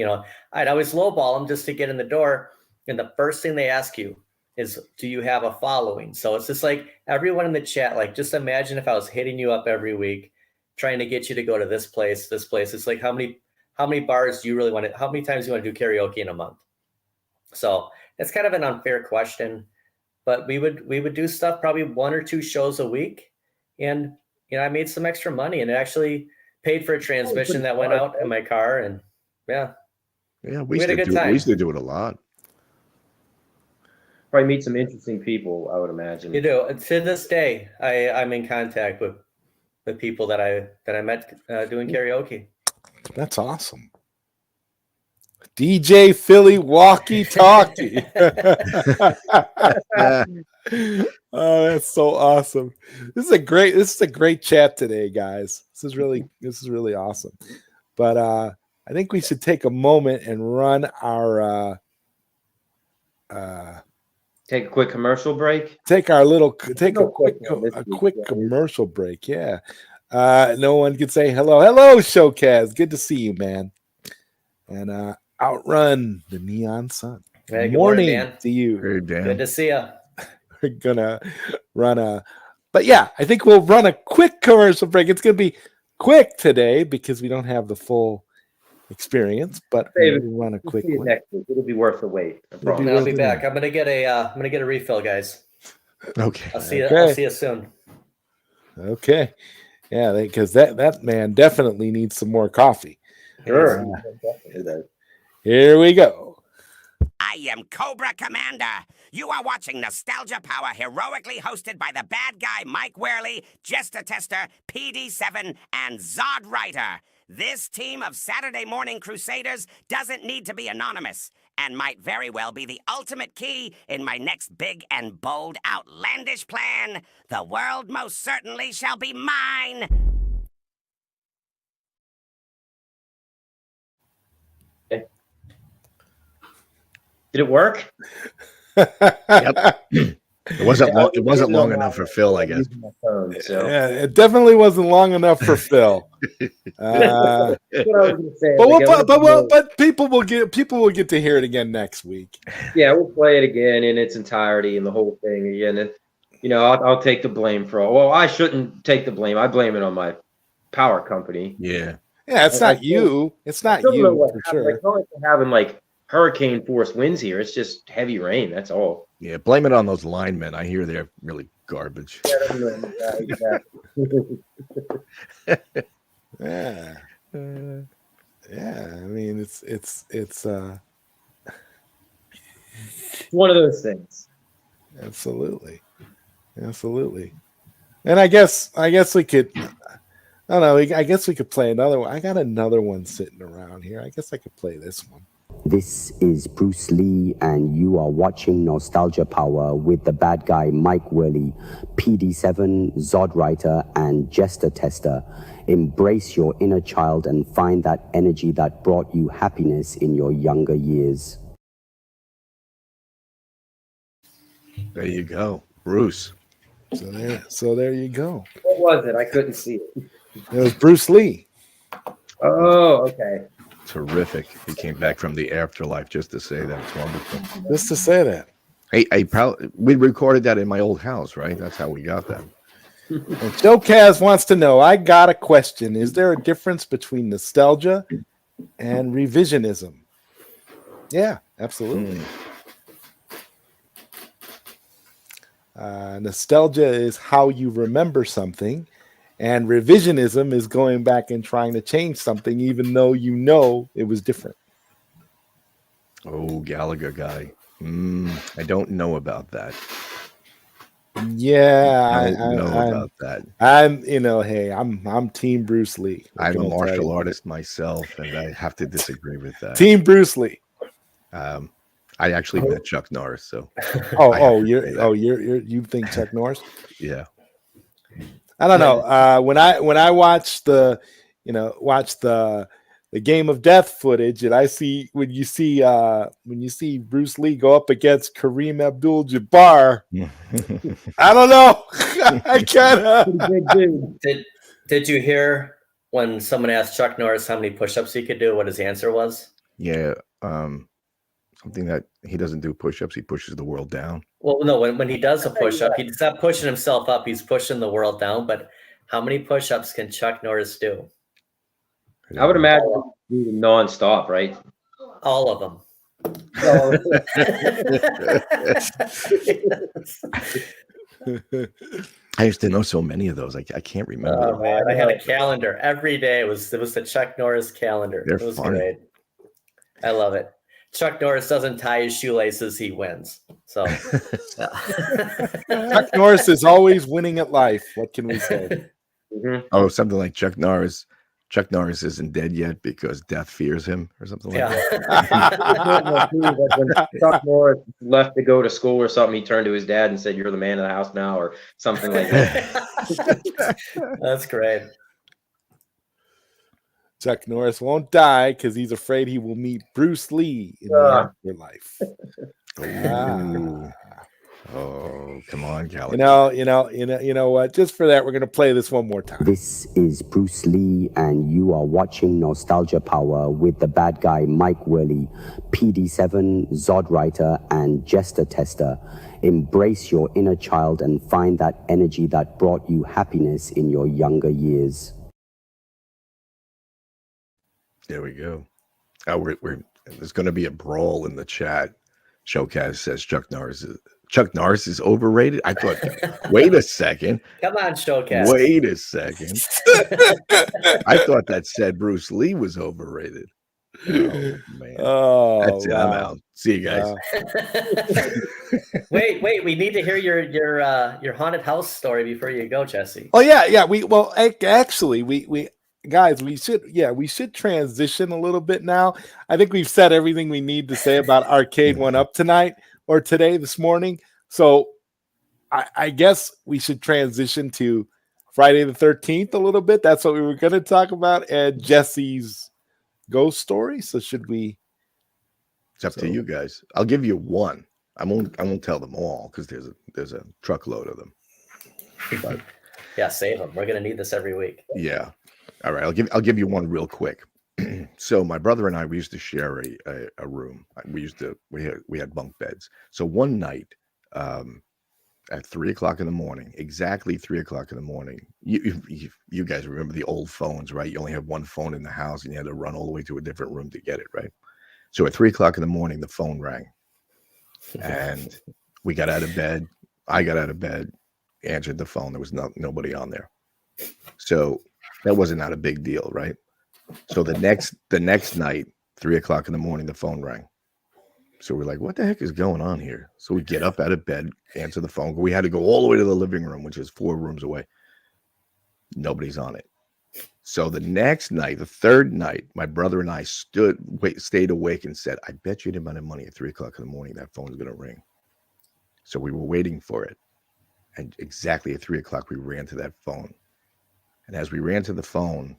I'd always lowball them just to get in the door. And the first thing they ask you is, "Do you have a following?" So it's just like everyone in the chat. Like, just imagine if I was hitting you up every week, trying to get you to go to this place. It's like how many bars do you really want to? How many times do you want to do karaoke in a month? So it's kind of an unfair question, but we would do stuff probably 1 or 2 shows a week, and I made some extra money, and it actually paid for a transmission that went out in my car, and we had a good time. We used to do it a lot. Probably meet some interesting people, I would imagine. You do. To this day, I'm in contact with the people that I met doing karaoke. That's awesome. DJ Philly Walkie Talkie. Oh, that's so awesome. This is a great chat today, guys. This is really awesome. But I think we should take a moment and run our Take a quick commercial break. take our little take a Real quick one this a week, quick guys. commercial break. Yeah. No one can say hello, Showcast. Good to see you, man. And outrun the neon sun. Hey, good morning, Morning Dan. to you. Very Good damn. to see you. We're gonna run a, but yeah, I think we'll run a quick commercial break. It's gonna be quick today because we don't have the full experience, but David, we'll run a We'll quick see you one. next week. It'll be worth the wait. I It'll be promise. And I'll be worth it. back. I'm gonna get a refill, guys. Okay. I'll see you. Okay. I'll see you soon. Okay, yeah, because that man definitely needs some more coffee. Sure. Here we go. I am Cobra Commander. You are watching Nostalgia Power, heroically hosted by the bad guy Mike Werley, JesterTester, PD7, and ZodWriter. This team of Saturday morning crusaders doesn't need to be anonymous and might very well be the ultimate key in my next big and bold outlandish plan. The world most certainly shall be mine. Did it work? It wasn't long. It wasn't long enough for Phil, I guess. Using my phone, so. Yeah, it definitely wasn't long enough for Phil. That's what I was gonna say. But Like, I would've been- but people will get to hear it again next week. yeah, we'll play it again in its entirety and the whole thing again. And I'll take the blame for all. Well, I shouldn't take the blame. I blame it on my power company. Yeah. Yeah, it's not you. It's not I don't know you what for happened. sure. Like, not like we're having like hurricane force winds here. It's just heavy rain. That's all. Yeah. Blame it on those linemen. I hear they're really garbage. Yeah. Yeah. I mean, it's One of those things. absolutely. And I guess we could. I don't know. I guess we could play another one. I got another one sitting around here. I guess I could play this one. This is Bruce Lee, and you are watching Nostalgia Power with the bad guy Mike Werley, PD7, ZodWriter, and JesterTester. Embrace your inner child and find that energy that brought you happiness in your younger years. There you go, Bruce. So there you go. What was it? I couldn't see it. It was Bruce Lee. Oh, okay. Terrific. He came back from the afterlife just to say that. It's wonderful. Just to say that. Hey, we recorded that in my old house, right? That's how we got that. And Joe Kaz wants to know, I got a question. Is there a difference between nostalgia and revisionism? Yeah, absolutely. Nostalgia is how you remember something, and revisionism is going back and trying to change something even though you know it was different. Oh, Gallagher guy. I don't know about that. Yeah, I don't know about that. I'm Team Bruce Lee. I'm a martial artist myself, and I have to disagree with that. Team Bruce Lee. I actually met Chuck Norris, so you think Chuck Norris? yeah. I don't know. When I watch the Game of Death footage, and when you see Bruce Lee go up against Kareem Abdul-Jabbar, I don't know. I kind Did you hear when someone asked Chuck Norris how many push-ups he could do? What his answer was? Yeah, something that he doesn't do push-ups. He pushes the world down. Well, no. When he does a push-up, he's not pushing himself up. He's pushing the world down. But how many push-ups can Chuck Norris do? I would imagine non-stop, right? All of them. I used to know so many of those. I can't remember. Oh man, I had a calendar every day. It was the Chuck Norris calendar. They're it was funny. great. I love it. Chuck Norris doesn't tie his shoelaces; he wins. So Chuck Norris is always winning at life. What can we say? Oh, something like Chuck Norris. Chuck Norris isn't dead yet because death fears him, or something like that. When Chuck Norris left to go to school or something, he turned to his dad and said, "You're the man of the house now," or something like that. That's great. Chuck Norris won't die because he's afraid he will meet Bruce Lee in the afterlife. Ooh. Oh, come on, Cal. You know what? Just for that, we're gonna play this one more time. This is Bruce Lee, and you are watching Nostalgia Power with the bad guy Mike Werley, PD7, ZodWriter, and JesterTester. Embrace your inner child and find that energy that brought you happiness in your younger years. There we go. Oh, there's going to be a brawl in the chat. Showcast says Chuck Norris is overrated. I thought, wait a second. Come on, Showcast. Wait a second. I thought that said Bruce Lee was overrated. Oh, man. Oh, That's it. I'm wow. out. See you guys. Wait, we need to hear your haunted house story before you go, Jesse. Oh yeah. We guys, we should transition a little bit now. I think we've said everything we need to say about Arcade One Up tonight or this morning. So I guess we should transition to Friday the 13th a little bit. That's what we were going to talk about, and Jesse's ghost story. So should we? It's up to you guys. I'll give you one. I won't tell them all because there's a truckload of them. But Yeah, save them. We're gonna need this every week. yeah. All right. I'll give you one real quick. So my brother and I, we used to share a room. We had bunk beds. So one night, at 3 o'clock in the morning, exactly 3 o'clock in the morning, you guys remember the old phones, right? You only had one phone in the house and you had to run all the way to a different room to get it, right? So at 3 o'clock in the morning, the phone rang and we got out of bed. I got out of bed, answered the phone. There was nobody on there. So that wasn't not a big deal, right? So the next night, 3 o'clock in the morning, the phone rang. So we're like, what the heck is going on here? So we get up out of bed, answer the phone. We had to go all the way to the living room, which is 4 rooms away. Nobody's on it. So the next night, the third night, my brother and I stayed awake and said, I bet you the amount of money at 3 o'clock in the morning, that phone's going to ring. So we were waiting for it. And exactly at 3 o'clock, we ran to that phone. And as we ran to the phone,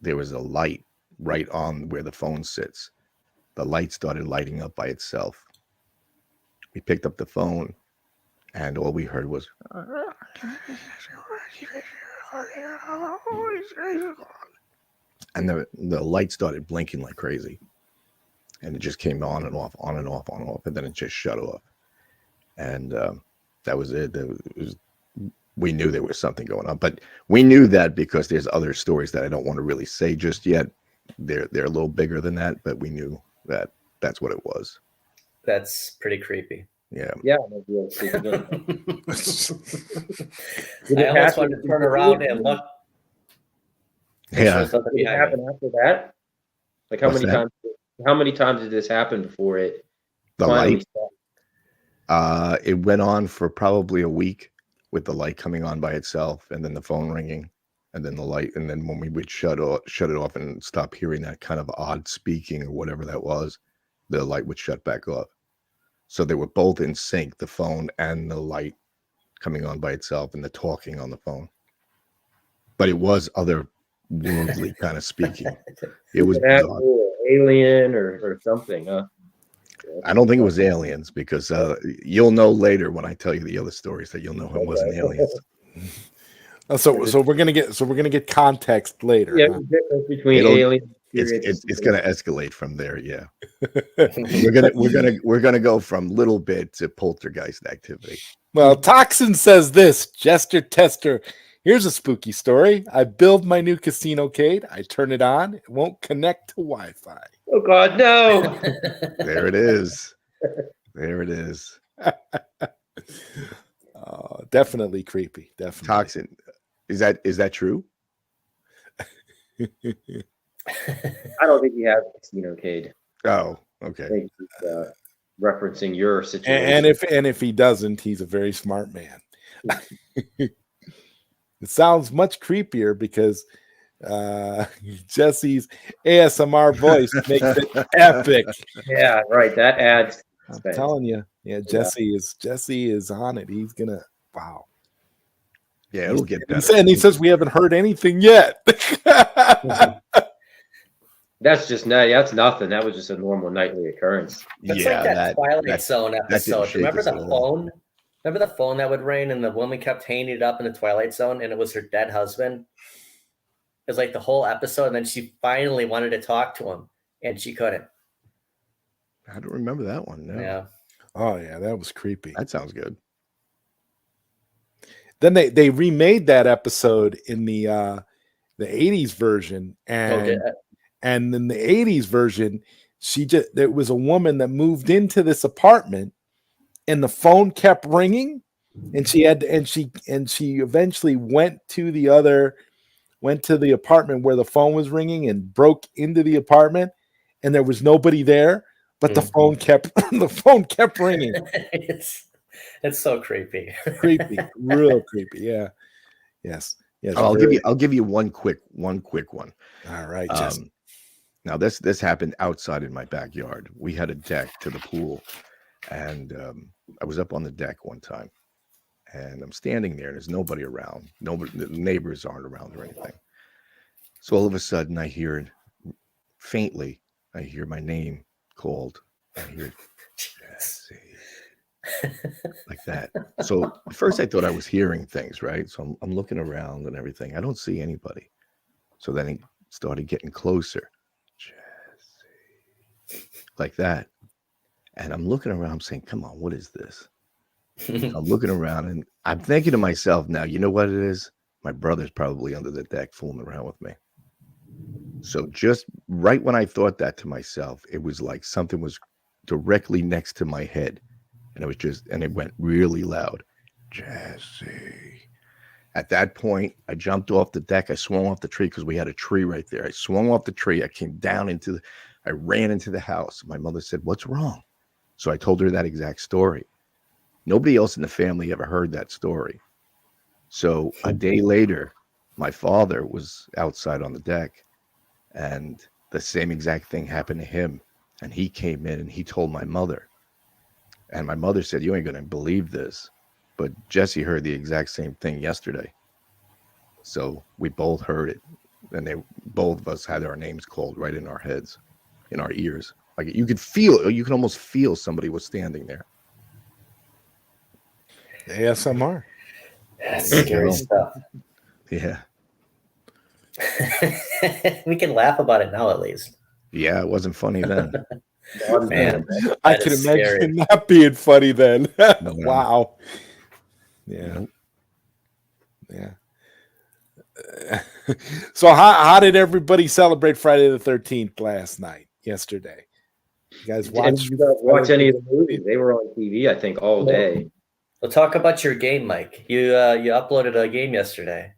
there was a light right on where the phone sits. The light started lighting up by itself. We picked up the phone, and all we heard was, and the light started blinking like crazy. And it just came on and off, on and off, on and off, and then it just shut off. And that was it. We knew there was something going on, but we knew that because there's other stories that I don't want to really say just yet. They're a little bigger than that, but we knew that that's what it was. That's pretty creepy. Yeah. Yeah. I almost wanted to turn around and look. Yeah. Did it happen after that? Like how What's many that? times? How many times did this happen before it The finally light. stopped? It went on for probably a week with the light coming on by itself, and then the phone ringing, and then the light, and then when we would shut it off and stop hearing that kind of odd speaking or whatever that was, the light would shut back off. So they were both in sync, the phone and the light coming on by itself and the talking on the phone. But it was otherworldly kind of speaking. It was That bizarre. or alien or something, huh? I don't think it was aliens because you'll know later when I tell you the other stories that you'll know it wasn't aliens. So we're gonna get context later. Yeah, Huh? the difference between It'll- aliens. It's going to escalate from there. Yeah, we're gonna go from little bit to poltergeist activity. Well, Toxin says this, JesterTester. Here's a spooky story. I build my new casino-cade. I turn it on. It won't connect to Wi-Fi. Oh God, no! There it is. There it is. Definitely creepy. Definitely. Toxin. Is that true? I don't think he has a casino-cade. Oh, I okay. think he's referencing your situation. And if he doesn't, he's a very smart man. It sounds much creepier because Jesse's ASMR voice makes it epic. Yeah, right. That adds. I'm telling you, yeah, Jesse is on it. He's gonna wow. Yeah, it'll get better. And he says we haven't heard anything yet. That's just that's nothing. That was just a normal nightly occurrence. It's like that Twilight Zone didn't episode. shake Remember us the at all. phone? Remember the phone that would ring and the woman kept hanging it up in the Twilight Zone and it was her dead husband? It was like the whole episode, and then she finally wanted to talk to him and she couldn't. I don't remember that one. No. Yeah. Oh yeah, that was creepy. That sounds good. Then they remade that episode in the 80s version, and in the 80s version, there was a woman that moved into this apartment, and the phone kept ringing, and she eventually went to the apartment where the phone was ringing and broke into the apartment, and there was nobody there, but the phone kept ringing. It's so creepy. Creepy, real creepy. Yeah. Yes. I'll give you one quick one. All right. Jesse. Now this happened outside in my backyard. We had a deck to the pool, and I was up on the deck one time, and I'm standing there, and there's nobody around. Nobody, the neighbors aren't around or anything. So all of a sudden, I hear it faintly. I hear my name called. I hear Jesse. Like that. So at first I thought I was hearing things, right? So I'm looking around and everything. I don't see anybody. So then he started getting closer. Jesse. Like that. And I'm looking around, I'm saying, come on, what is this? I'm looking around and I'm thinking to myself, now, you know what it is? My brother's probably under the deck fooling around with me. So just right when I thought that to myself, it was like something was directly next to my head. And it went really loud. Jesse. At that point, I jumped off the deck. I swung off the tree because we had a tree right there. I swung off the tree. I came down I ran into the house. My mother said, what's wrong? So I told her that exact story. Nobody else in the family ever heard that story. So a day later, my father was outside on the deck, and the same exact thing happened to him. And he came in and he told my mother. And my mother said, you ain't going to believe this. But Jesse heard the exact same thing yesterday. So we both heard it. And both of us had our names called right in our heads, in our ears. Like you could almost feel somebody was standing there. ASMR. That's scary stuff. Yeah. We can laugh about it now, at least. Yeah, it wasn't funny then. Oh, man, I can imagine not being funny then. No. Wow. Yeah. Yeah. So how did everybody celebrate Friday the 13th yesterday? You guys watch any of the movies? They were on TV, I think, all day. We'll talk about your game, Mike. You uploaded a game yesterday.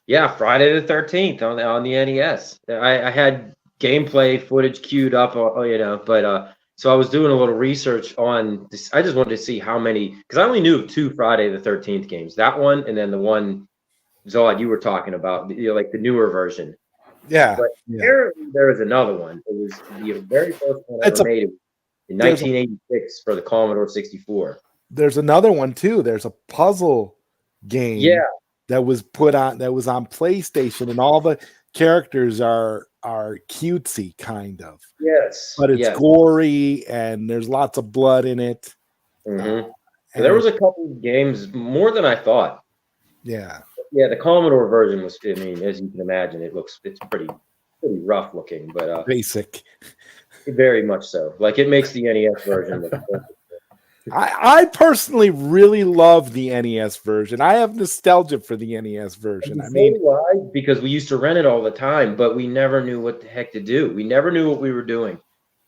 Yeah, Friday the 13th on the NES. I had gameplay footage queued up, but so I was doing a little research on this. I just wanted to see how many, because I only knew of 2 Friday the 13th games. That one, and then the one, Zod, you were talking about, like the newer version. Yeah. But apparently there was another one. It was the very first one I ever made in 1986 for the Commodore 64. There's another one too. There's a puzzle game. Yeah. That was on PlayStation, and all the characters are cutesy, kind of. Yes. But it's gory, and there's lots of blood in it. Mm-hmm. So there was a couple of games, more than I thought. Yeah. Yeah, the Commodore version was, I mean, as you can imagine, it's pretty rough looking, but basic. Very much so. Like it makes the NES version look I personally really love the NES version. I have nostalgia for the NES version. Because we used to rent it all the time, but we never knew what the heck to do. We never knew what we were doing,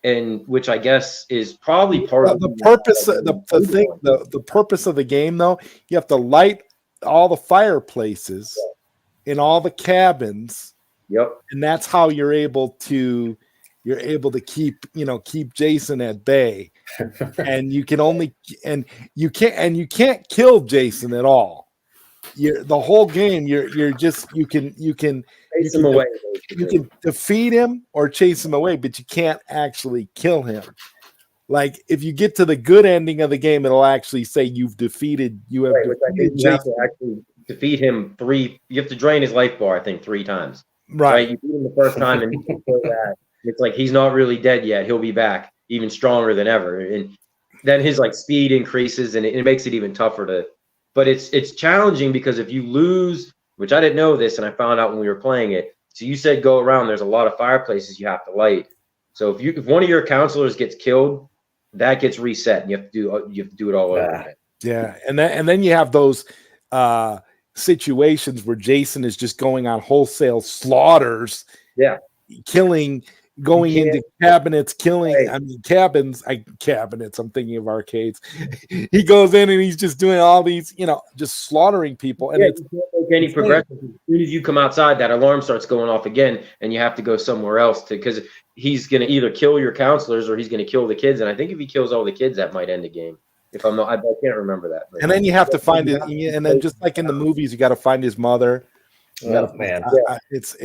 and which I guess is probably part of the purpose. The purpose of the game, though, you have to light all the fireplaces in all the cabins. Yep, and that's how you're able to keep Jason at bay. And you can't kill Jason at all. The whole game you can chase him away. You can defeat him or chase him away, but you can't actually kill him. Like if you get to the good ending of the game, it'll actually say you have defeated you have to actually defeat him 3. You have to drain his life bar, I think, 3 times. right? You beat him the first time and you can kill that. It's like he's not really dead yet. He'll be back even stronger than ever. And then his like speed increases and it makes it even tougher to. But it's challenging because if you lose, which I didn't know this and I found out when we were playing it. So you said go around. There's a lot of fireplaces you have to light. So if one of your counselors gets killed, that gets reset. And you have to do it all over again. Yeah, and then you have those situations where Jason is just going on wholesale slaughters. Yeah, going into cabinets, killing. Right. I mean, cabinets. I'm thinking of arcades. He goes in and he's just doing all these, just slaughtering people. And you can't make any progression. As soon as you come outside, that alarm starts going off again, and you have to go somewhere else because he's going to either kill your counselors or he's going to kill the kids. And I think if he kills all the kids, that might end the game. If I'm not, I can't remember that. And then you have to find it, and then just like in the movies, you got to find his mother. Man, it's.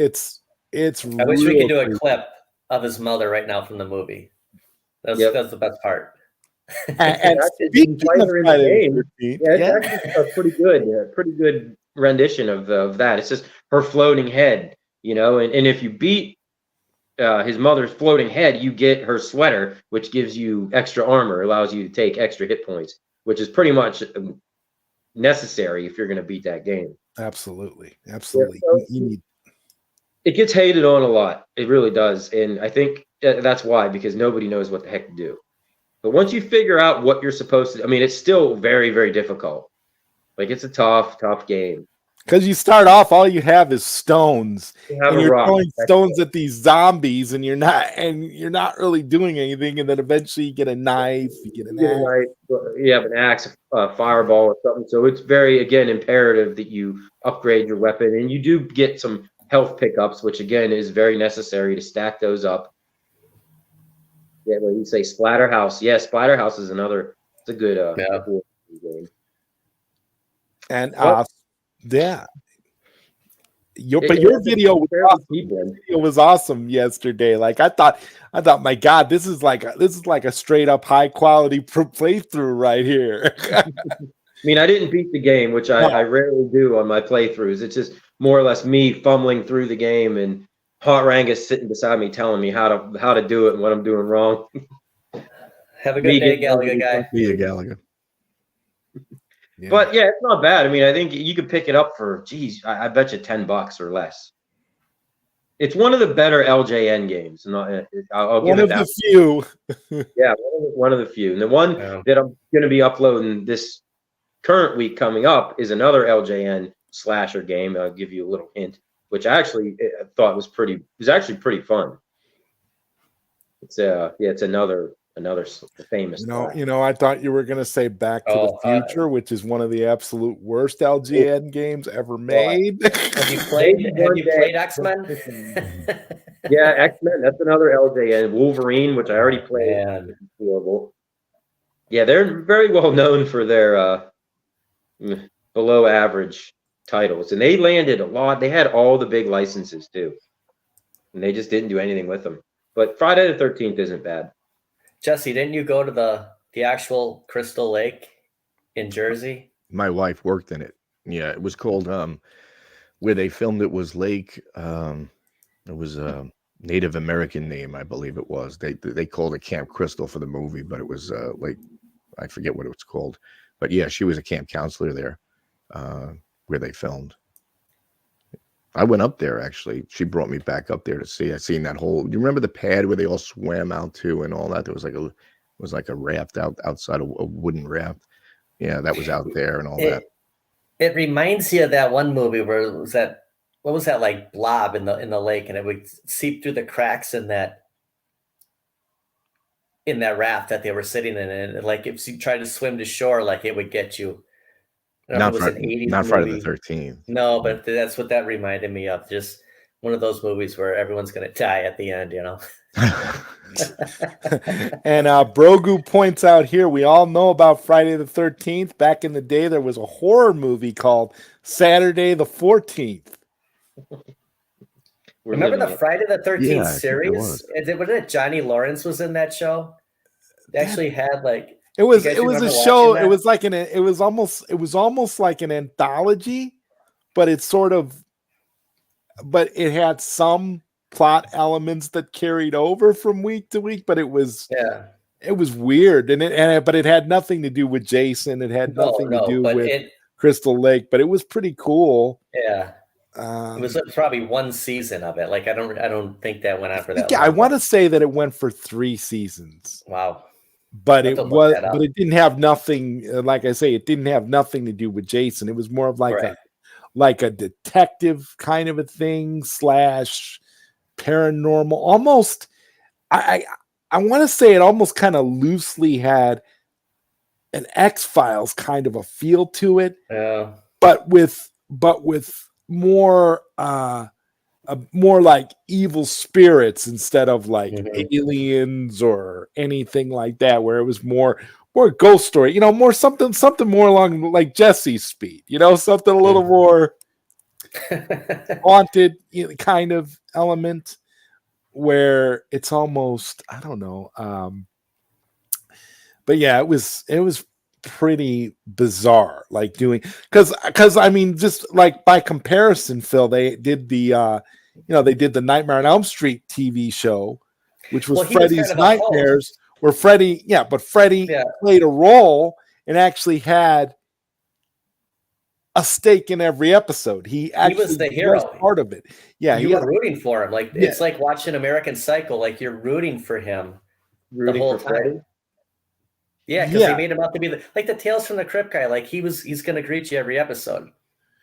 I wish we could do a clip of his mother right now from the movie. That's the best part. And speaking of Friday the 13th, it's actually a pretty good rendition of that. It's just her floating head, and if you beat his mother's floating head, you get her sweater, which gives you extra armor, allows you to take extra hit points, which is pretty much necessary if you're going to beat that game. Absolutely. Yeah, so it gets hated on a lot. It really does. And I think that's why, because nobody knows what the heck to do. But once you figure out what you're supposed to, it's still very, very difficult. Like, it's a tough game. Because you start off, all you have is stones. And you're throwing stones at these zombies, and you're not really doing anything. And then eventually you get a knife, you have an axe, a fireball, or something. So it's very, again, imperative that you upgrade your weapon. And you do get some health pickups, which again is very necessary to stack those up. Yeah, when you say Splatterhouse, Splatterhouse is another. It's a good game. And your video was awesome yesterday. Like I thought, my God, this is like a straight up high quality playthrough right here. I didn't beat the game, which I rarely do on my playthroughs. It's just more or less me fumbling through the game and Hot Rangus sitting beside me telling me how to do it and what I'm doing wrong. Have a good day, Gallagher guy. See you, Gallagher. Yeah. But yeah, it's not bad. I think you could pick it up for, I bet you $10 or less. It's one of the better LJN games. I'll give it that. One of the few. Yeah, one of the few. And the one that I'm going to be uploading this current week coming up is another LJN slasher game. I'll give you a little hint, which I actually thought was actually pretty fun. It's another famous. I thought you were going to say Back to the Future, which is one of the absolute worst LJN games ever made. Have you played X-Men? Yeah, X-Men. That's another LJN. Wolverine, which I already played. Horrible. Yeah, they're very well known for their below average titles, and they landed a lot. They had all the big licenses too, and they just didn't do anything with them. But Friday the 13th isn't bad. Jesse, didn't you go to the actual Crystal Lake in Jersey? My wife worked in it. Yeah, it was called where they filmed it was Lake. It was a Native American name, I believe it was. They called it Camp Crystal for the movie, but it was Lake. I forget what it was called. But yeah, she was a camp counselor there where they filmed. I went up there, actually. She brought me back up there to see. I seen that whole. Do you remember the pad where they all swam out to and all that? There was like a raft outside, a wooden raft. Yeah, that was out there and all that. It reminds you of that one movie where it was that. What was that like blob in the lake, and it would seep through the cracks in that raft that they were sitting in, and like if you tried to swim to shore, like it would get you. Not Friday the 13th. No, but that's what that reminded me of. Just one of those movies where everyone's going to die at the end, And Brogu points out here, we all know about Friday the 13th. Back in the day, there was a horror movie called Saturday the 14th. Remember the Friday the 13th series? Was it Johnny Lawrence was in that show? They actually had like. It was a show. It was like it was almost like an anthology, but it's sort of but it had some plot elements that carried over from week to week, but it was weird, but it had nothing to do with Jason. It had nothing to do with Crystal Lake, but it was pretty cool. Yeah. It was probably one season of it. Like I don't think that went on for that long. I want to say that it went for 3 seasons. Wow. But it didn't have nothing, like I say, it didn't have nothing to do with Jason. It was more of like a detective kind of a thing / paranormal. Almost I want to say it almost kind of loosely had an X-Files kind of a feel to it. Yeah. But with more more like evil spirits instead of like aliens or anything like that, where it was more ghost story, more something more along like Jesse's speed, something a little more haunted kind of element, where it's almost, I don't know. But yeah, it was pretty bizarre, like doing, because I mean, just like by comparison, Phil, they did the they did the Nightmare on Elm Street TV show, which was Freddy's Nightmares, where Freddy played a role and actually had a stake in every episode. He was the hero, part of it. Yeah, you were rooting for him. Like it's like watching American Psycho. Like you're rooting for him the whole time. Freddy? Yeah, because they made him out to be the Tales from the Crypt guy. Like he's going to greet you every episode.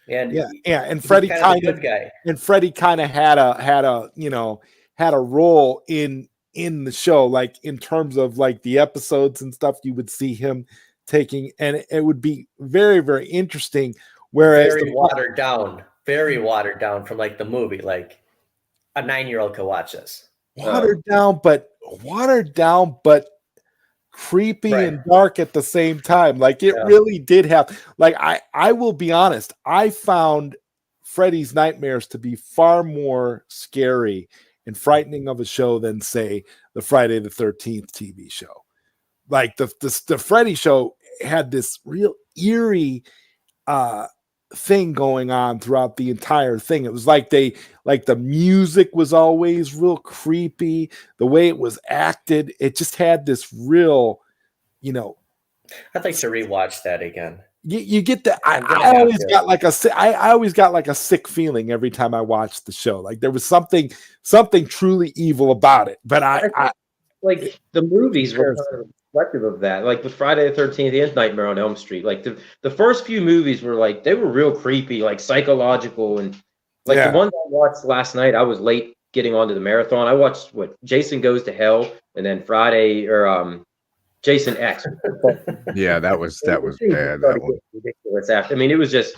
And and Freddy kind of guy. And Freddy kind of had a role in the show, like in terms of like the episodes and stuff. You would see him taking, and it would be very, very interesting. Whereas very watered down from like the movie. Like a 9-year-old could watch this. Watered down, but creepy and dark at the same time. Like it really did have, like, I will be honest, I found Freddy's Nightmares to be far more scary and frightening of a show than, say, the Friday the 13th TV show. Like the Freddy show had this real eerie thing going on throughout the entire thing. It was like the music was always real creepy. The way it was acted, it just had this real, I'd like to rewatch that again. You get that. I always got like a sick feeling every time I watched the show. Like there was something truly evil about it. But I like the movies were kind of reflective of that. Like with Friday the 13th and Nightmare on Elm Street. Like the first few movies were like, they were real creepy, like psychological, and like the ones I watched last night. I was late getting onto the marathon. I watched Jason Goes to Hell, and then Friday or Jason X. Yeah, that was bad. That one. Ridiculous. I mean, it was just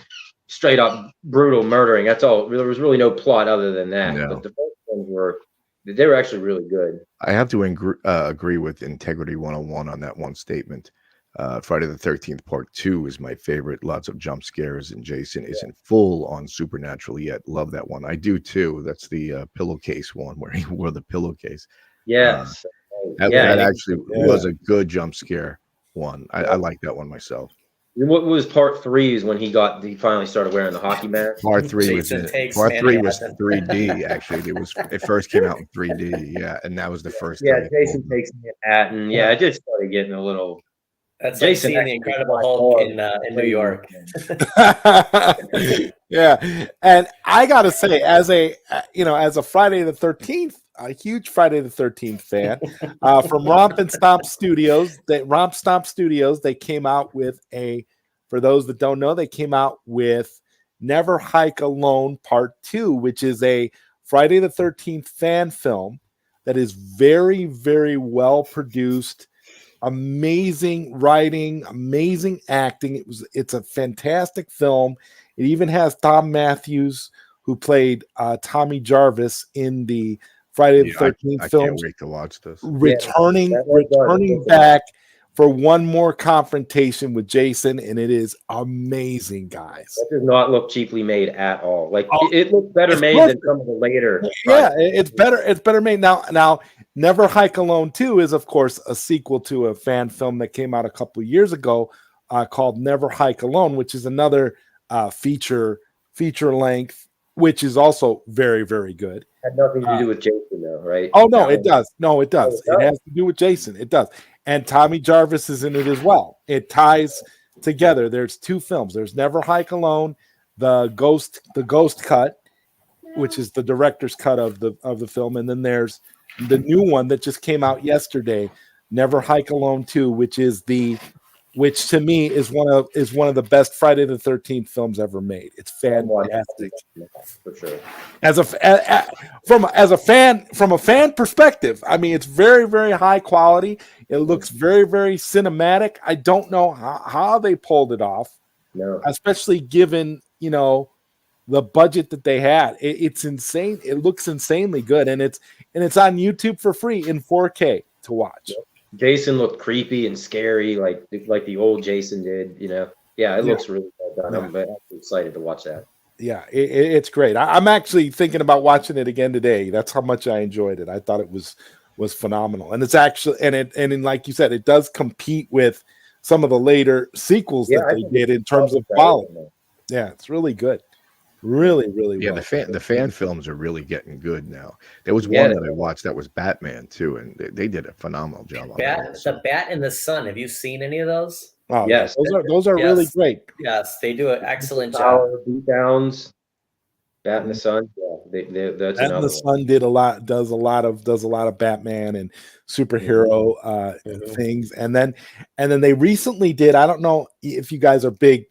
straight up brutal murdering. That's all. There was really no plot other than that. No. But the first ones were actually really good. I have to agree with Integrity 101 on that one statement. Friday the 13th Part 2 is my favorite. Lots of jump scares, and Jason isn't full on supernatural yet. Love that one. I do too. That's the pillowcase one where he wore the pillowcase. Yes. That actually was a good jump scare one. I like that one myself. What was Part 3 is when he finally started wearing the hockey mask. Part 3 was 3D. Actually, it first came out in 3D. Yeah, and that was the first. Yeah, Jason takes Manhattan. Yeah, it just started getting a little. That's Jason, like seeing the Incredible Hulk in New York. Yeah, and I gotta say, as a Friday the 13th, a huge Friday the 13th fan, from Romp Stomp Studios, they came out with for those that don't know, they came out with Never Hike Alone Part 2, which is a Friday the 13th fan film that is very, very well produced. Amazing writing, amazing acting. It's a fantastic film. It even has Tom Matthews, who played Tommy Jarvis in the Friday the 13th film. I can't wait to watch this. Returning back for one more confrontation with Jason, and it is amazing, guys. That does not look cheaply made at all. Like it looks better made than some of the later. Yeah, it's better. It's better made now. Never Hike Alone 2 is, of course, a sequel to a fan film that came out a couple of years ago called Never Hike Alone, which is another feature length which is also very, very good. Had nothing to do with Jason, though, right? Oh no, That it one- does. No, it does. Oh, it It has to do with Jason. It does. And Tommy Jarvis is in it as well. It ties together. There's two films. There's Never Hike Alone, the ghost cut, which is the director's cut of the film, and then there's the new one that just came out yesterday, Never Hike Alone 2, which to me is one of the best Friday the 13th films ever made. It's fantastic. For sure. From a fan perspective, I mean, it's very, very high quality. It looks very, very cinematic. I don't know how they pulled it off, No. especially given, the budget that they had. It's insane. It looks insanely good, and it's on YouTube for free in 4K to watch. Yep. Jason looked creepy and scary, like the old Jason did. Yeah, it looks really well done. I'm very excited to watch that. Yeah, it's great. I'm actually thinking about watching it again today. That's how much I enjoyed it. I thought it was phenomenal, and it's actually and like you said, it does compete with some of the later sequels that they did in terms of quality. Yeah, it's really good. Really, really Yeah, well. the fan films are really getting good now. There was one that I watched that was Batman too, and they did a phenomenal job on that. The Bat in the Sun. Have you seen any of those? Oh, Yes. those are really great. Yes, they do an excellent job. Power beatdowns, Bat in the Sun. Yeah, that's Bat in the Sun does a lot of Batman and superhero things, and then they recently did. I don't know if you guys are big,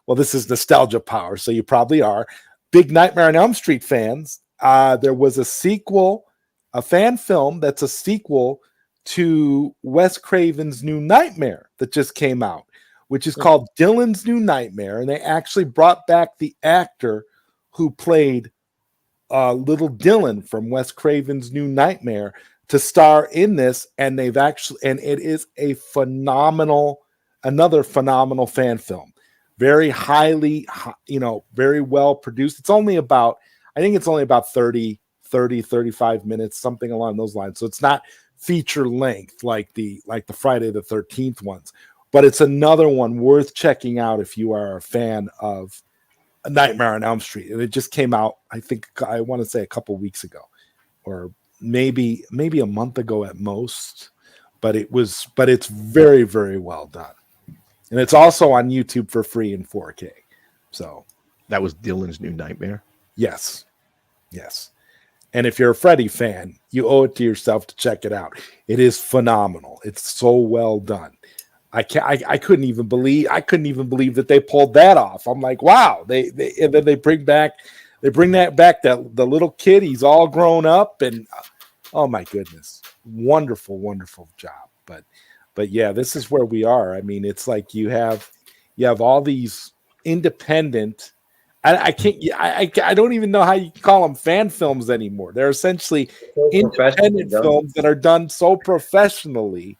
well, this is nostalgia power, so you probably are big Nightmare on Elm Street fans. There was a sequel, a fan film that's a sequel to Wes Craven's New Nightmare that just came out, which is called Dylan's New Nightmare, and they actually brought back the actor who played little Dylan from Wes Craven's New Nightmare to star in this, and it is another phenomenal fan film. Very highly, very well produced. I think it's only about 30, 35 minutes, something along those lines. So it's not feature length like the Friday the 13th ones, but it's another one worth checking out if you are a fan of A Nightmare on Elm Street. And it just came out, I want to say a couple weeks ago, or maybe a month ago at most, but it's very, very well done. And it's also on YouTube for free in 4K. So that was Dylan's New Nightmare. Yes. And if you're a Freddy fan, you owe it to yourself to check it out. It is phenomenal. It's so well done. I couldn't even believe that they pulled that off. I'm like, wow. They bring that back. That the little kid, he's all grown up, and oh my goodness, wonderful, wonderful job. But yeah, this is where we are. I mean, it's like you have all these independent. I don't even know how you can call them fan films anymore. They're essentially independent films that are done so professionally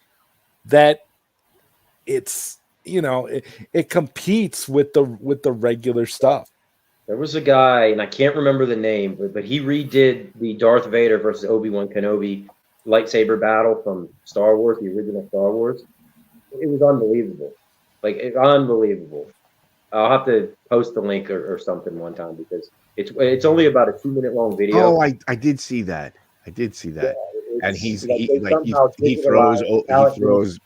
that it's it competes with the regular stuff. There was a guy, and I can't remember the name, but he redid the Darth Vader versus Obi-Wan Kenobi lightsaber battle from Star Wars, the original Star Wars. It was unbelievable. Unbelievable. I'll have to post the link or something one time because it's only about a 2-minute long video. Oh, I did see that. Yeah, and he throws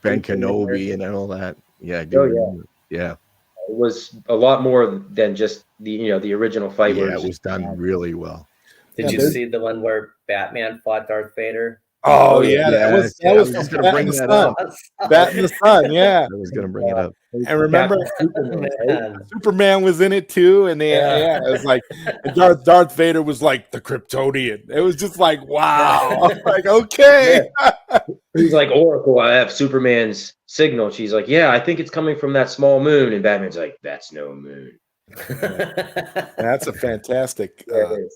Ben Kenobi and all that. Yeah, yeah. It was a lot more than just the original fight. Yeah, it was done really well. Did you see the one where Batman fought Darth Vader? Oh yeah, that was going to bring that up. Bat in the Sun, yeah. I was going to bring it up. And remember, Superman was in it too, and it was like Darth Vader was like the Kryptonian. It was just like, wow. Like, okay. He's like, Oracle, I have Superman's signal. She's like, yeah, I think it's coming from that small moon, and Batman's like, that's no moon. That's a fantastic. Really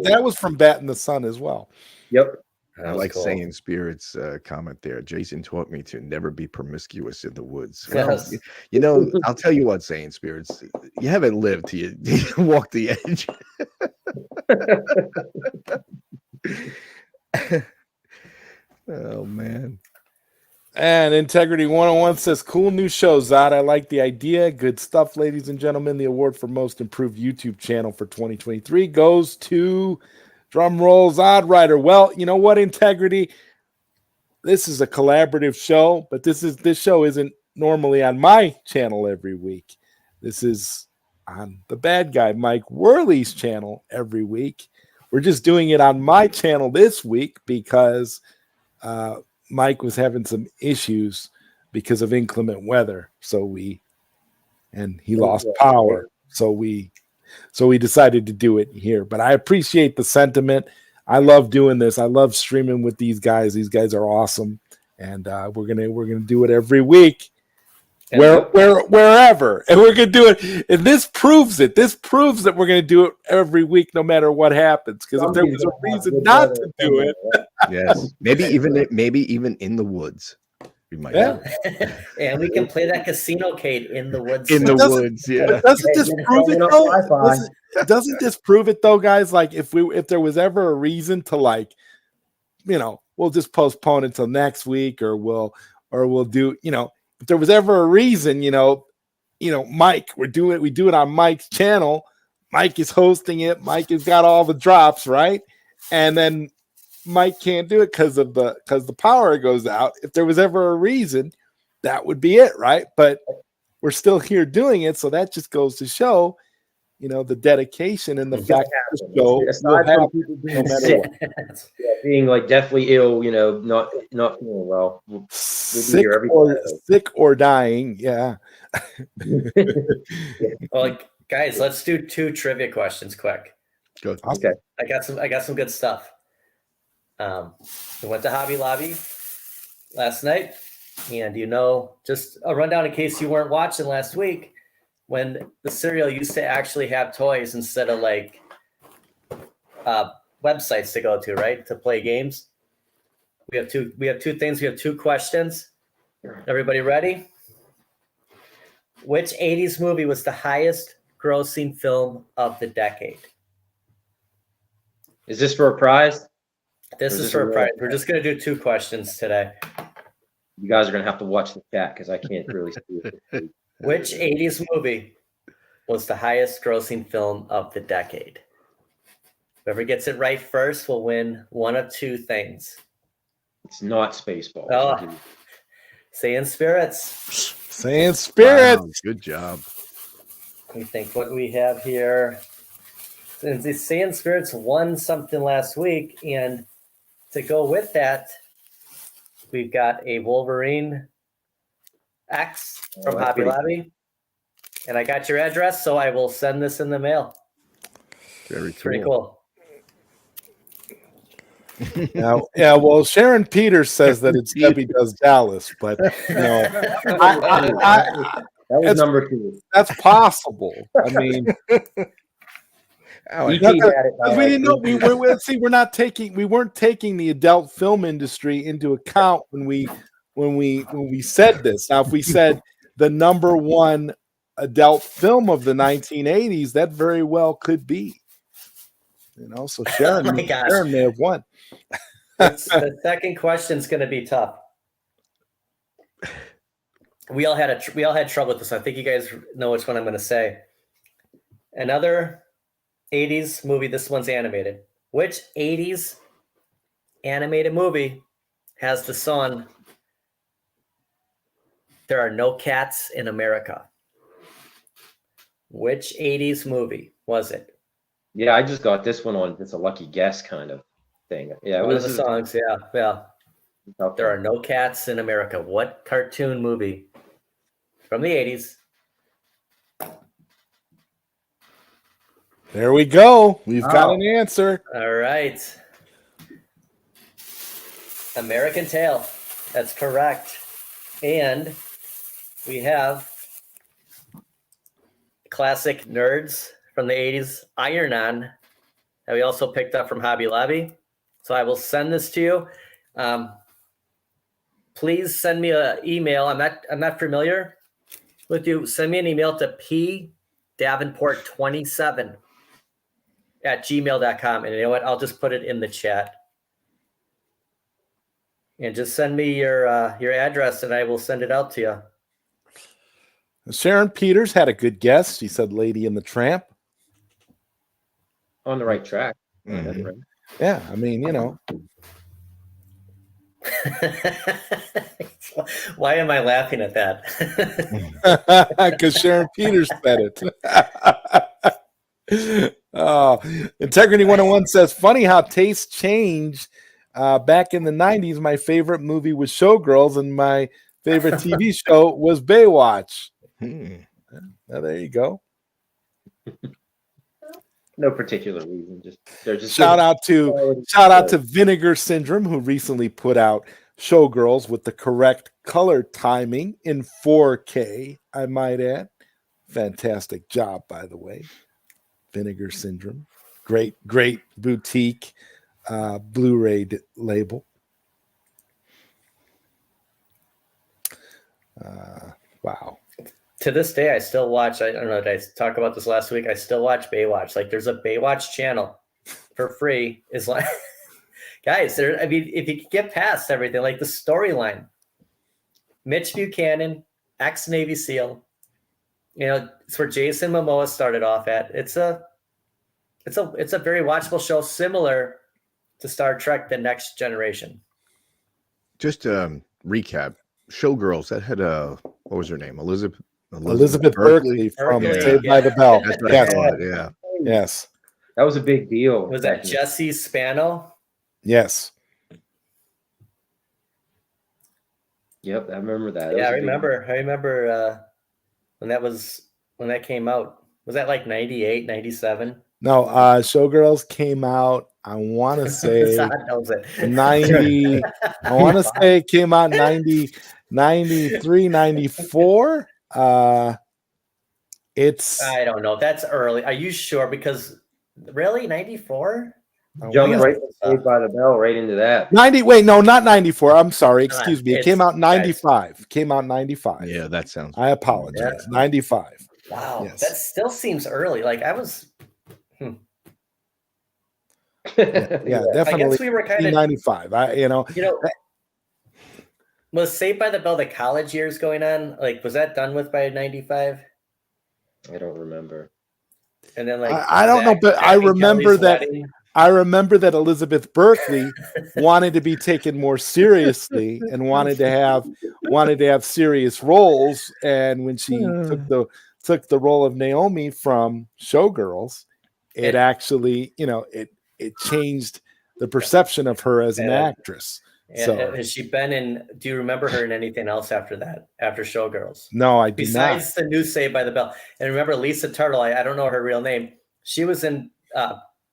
that was from Bat in the Sun as well. Yep. I like saying Spirit's comment there. Jason taught me to never be promiscuous in the woods. Yes. Well, I'll tell you what, saying Spirits, you haven't lived till you walk the edge. Oh man. And Integrity 101 says, cool new show, Zod. I like the idea. Good stuff, ladies and gentlemen. The award for most improved YouTube channel for 2023 goes to drum roll ZodWriter. Well, you know what, Integrity? This is a collaborative show, but this show isn't normally on my channel every week. This is on the bad guy Mike Werley's channel every week. We're just doing it on my channel this week because Mike was having some issues because of inclement weather. And he lost power. So we decided to do it here. But I appreciate the sentiment. I love doing this. I love streaming with these guys. These guys are awesome. And we're gonna do it every week. Wherever. And we're gonna do it. And this proves it. This proves that we're gonna do it every week, no matter what happens. Because if there was a reason not to do it, yes, maybe even in the woods, we might. Yeah. And we can play that casino cade in the woods. In the woods, yeah. Doesn't this prove it though? Doesn't this prove it though, guys? Like if there was ever a reason to we'll just postpone until next week, or we'll do, if there was ever a reason, Mike, we do it on Mike's channel. Mike is hosting it. Mike has got all the drops, right? And then Mike can't do it because the power goes out. If there was ever a reason, that would be it, right? But we're still here doing it, so that just goes to show, the dedication and the fact that the show aside from people being sick, being like deathly ill, not feeling well, we'll sick or dying, yeah. Well, guys, let's do 2 trivia questions quick. Good. Okay. I got some good stuff. We went to Hobby Lobby last night, and just a rundown in case you weren't watching last week, when the cereal used to actually have toys instead of websites to go to, right, to play games. We have two things. We have 2 questions. Everybody ready? Which 80s movie was the highest grossing film of the decade? Is this for a prize? This is for a prize. We're just going to do 2 questions today. You guys are going to have to watch the chat because I can't really see it. Which 80s movie was the highest grossing film of the decade? Whoever gets it right first will win one of 2 things. It's not Spaceballs. Oh, saying spirits. Saying spirits. Wow, good job. We think what we have here. Since the Saiyan Spirits won something last week, and to go with that, we've got a Wolverine X from Hobby Lobby. And I got your address, so I will send this in the mail. Very cool. Pretty cool. Yeah, well, Sharon Peters says that it's Debbie Does Dallas, but that was number 2. That's possible. I mean, we didn't know. We weren't taking the adult film industry into account when we said this. Now, if we said the number 1 adult film of the 1980s, that very well could be. So Sharon may have won. The second question is going to be tough. We all had trouble with this. I think you guys know which one I'm going to say. Another 80s movie. This one's animated. Which 80s animated movie has the song "There Are No Cats in America"? Which 80s movie was it? Yeah, I just got this one on. It's a lucky guess kind of thing. Yeah, one of the songs. Yeah. There are no cats in America. What cartoon movie from the 80s? There we go. We've got an answer. All right. American Tail. That's correct. And we have classic nerds from the 80s, Iron On, that we also picked up from Hobby Lobby. So I will send this to you. Please send me an email. I'm not familiar with you. Send me an email to pdavenport27@gmail.com. And you know what? I'll just put it in the chat. And just send me your address, and I will send it out to you. Sharon Peters had a good guess. She said Lady and the Tramp. On the right track. Mhm. That's right. Yeah, I mean, you know. Why am I laughing at that? Because Sharon Peters said it. Oh, Integrity 101 says, funny how tastes change. Back in the 90s, my favorite movie was Showgirls, and my favorite TV show was Baywatch. Now, there you go. No particular reason. They're just Shout out to Vinegar Syndrome, who recently put out Showgirls with the correct color timing in 4K, I might add. Fantastic job, by the way. Vinegar Syndrome. Great boutique Blu-ray label. Wow. To this day, I still watch. I don't know. Did I talk about this last week? I still watch Baywatch. Like, there's a Baywatch channel for free. Is like, guys. I mean, if you could get past everything, like the storyline, Mitch Buchanan, ex-Navy SEAL. You know, it's where Jason Momoa started off at. It's a very watchable show, similar to Star Trek: The Next Generation. Just recap. Showgirls, that had what was her name? Elizabeth Berkley from Berkley, Saved by the Bell. That's what Yes. I thought, yeah. Yes. That was a big deal. Was that Jesse Spano? Yes. Yep, I remember that. Yeah, I remember when that came out. Was that like 98, 97? No, Showgirls came out, I want to say Zod knows it. 90. I want to say it came out 90, 93, 94. It's I don't know. That's early. Are you sure? Because really, 94? Jumped right from Saved by the Bell right into that. 90. Wait, no, not 94. I'm sorry. Excuse me. It came out 95. Came out 95. Yeah, that sounds. I apologize. 95. Wow, Yes. that still seems early. Like I was. Yeah, I definitely. guess we were kind of 95. Was Saved by the Bell the college years going on? Like, was that done with by 95? I don't remember. And then like I don't know, but I remember that. I remember that Elizabeth Berkley wanted to be taken more seriously and wanted to have serious roles. And when she took the role of Naomi from Showgirls, it actually, it changed the perception of her as an actress. So has she been in? Do you remember her in anything else after that? After Showgirls? No, I do Besides not. the new Saved by the Bell, and remember Lisa Turtle. I don't know her real name. She was in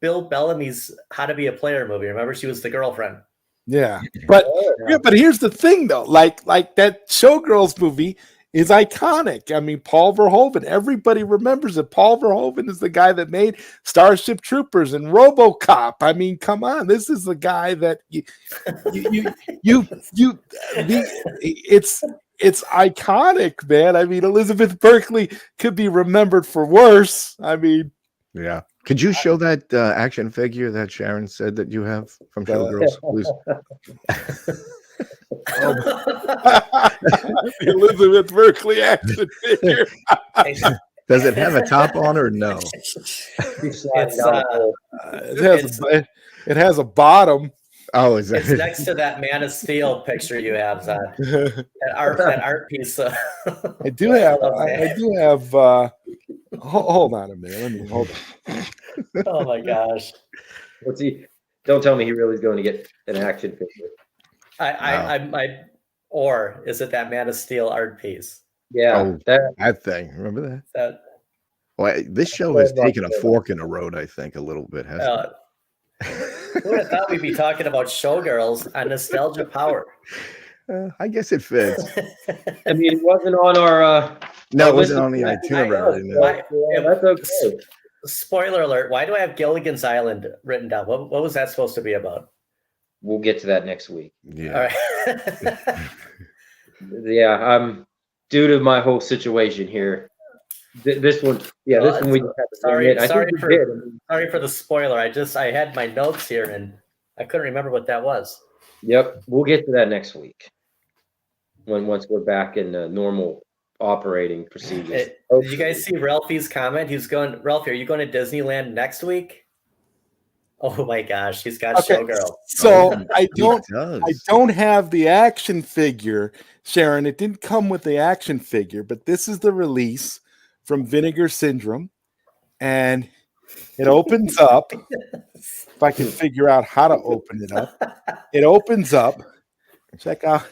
Bill Bellamy's How to Be a Player movie. Remember, she was the girlfriend. Yeah, but here's the thing though, like that Showgirls movie is iconic. I mean, Paul Verhoeven, everybody remembers it. Paul Verhoeven is the guy that made Starship Troopers and RoboCop. I mean, come on, this is the guy that it's iconic, man. I mean, Elizabeth Berkley could be remembered for worse. I mean, yeah. Could you show that action figure that Sharon said that you have from Showgirls, please? The Elizabeth Berkley action figure. Does it have a top on or no? It has a bottom. Oh, is that It's next to that Man of Steel picture you have, Zod. that art piece. I do have. Hold on a minute. Hold on. Oh my gosh. What's he? Don't tell me he really is going to get an action figure. Or is it that Man of Steel art piece? Yeah, that thing. Remember that? Well, this show has taken a fork in the road, I think, a little bit, hasn't it? Who would have thought we'd be talking about Showgirls on Nostalgia Power? I guess it fits. I mean, it wasn't on our. No, it wasn't on the itinerary. That's okay. Spoiler alert! Why do I have Gilligan's Island written down? What was that supposed to be about? We'll get to that next week. Yeah. All right. Yeah, due to my whole situation here. This one, yeah, this one we just have to sorry admit. for the spoiler. I had my notes here and I couldn't remember what that was. Yep, we'll get to that next week. Once we're back in normal operating procedures. Did you guys see Ralphie's comment? He's going, Ralphie, are you going to Disneyland next week? Oh my gosh, he's got Showgirl. So I does. don't have the action figure, Sharon. It didn't come with the action figure, but this is the release from Vinegar Syndrome, and it opens up. If I can figure out how to open it up, it opens up. Check out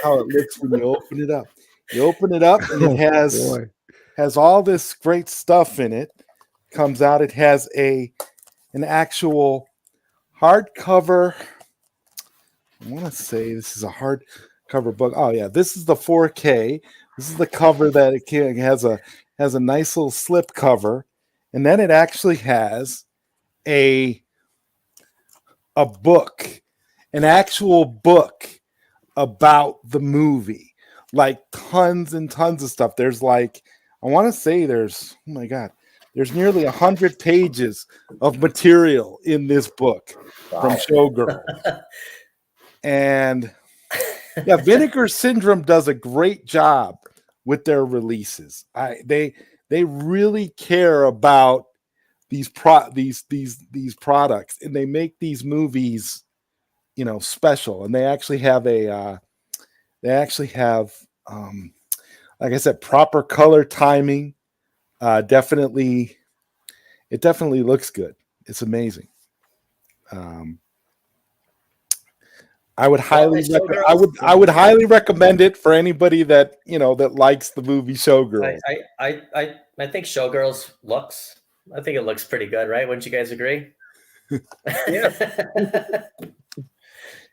how it looks when you open it up. You open it up, and it has all this great stuff in it. Comes out. It has an actual hardcover. I want to say this is a hardcover book. Oh yeah, this is the 4K. This is the cover that it has a nice little slip cover, and then it actually has a book, an actual book about the movie, like tons and tons of stuff. There's like, I want to say there's, oh my God, there's nearly 100 pages of material in this book from Showgirl. And yeah, Vinegar Syndrome does a great job with their releases. They really care about these products, and they make these movies, special. And they actually have like I said, proper color timing. It definitely looks good. It's amazing. I would highly recommend it for anybody that that likes the movie Showgirls. I think Showgirls looks. I think it looks pretty good, right? Wouldn't you guys agree? Yeah.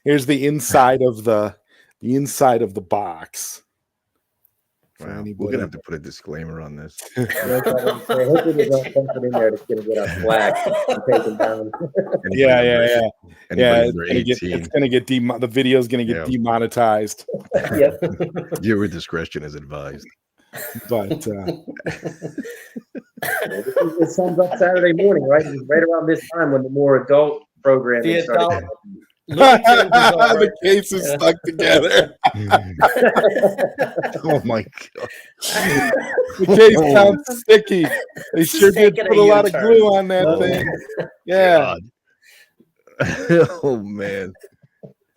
Here's the inside of the box. Wow. We're gonna have to put a disclaimer on this. Hopefully there's not something in there that's gonna get us flagged and taken down. Yeah. It's gonna get the video's gonna get demonetized. Yep. Viewer discretion is advised. But it sums up Saturday morning, right? It's right around this time when the more adult programming started. The case is stuck together. Oh my God. The case sounds sticky. They sure did put a lot of glue on that thing. Yeah. Oh man.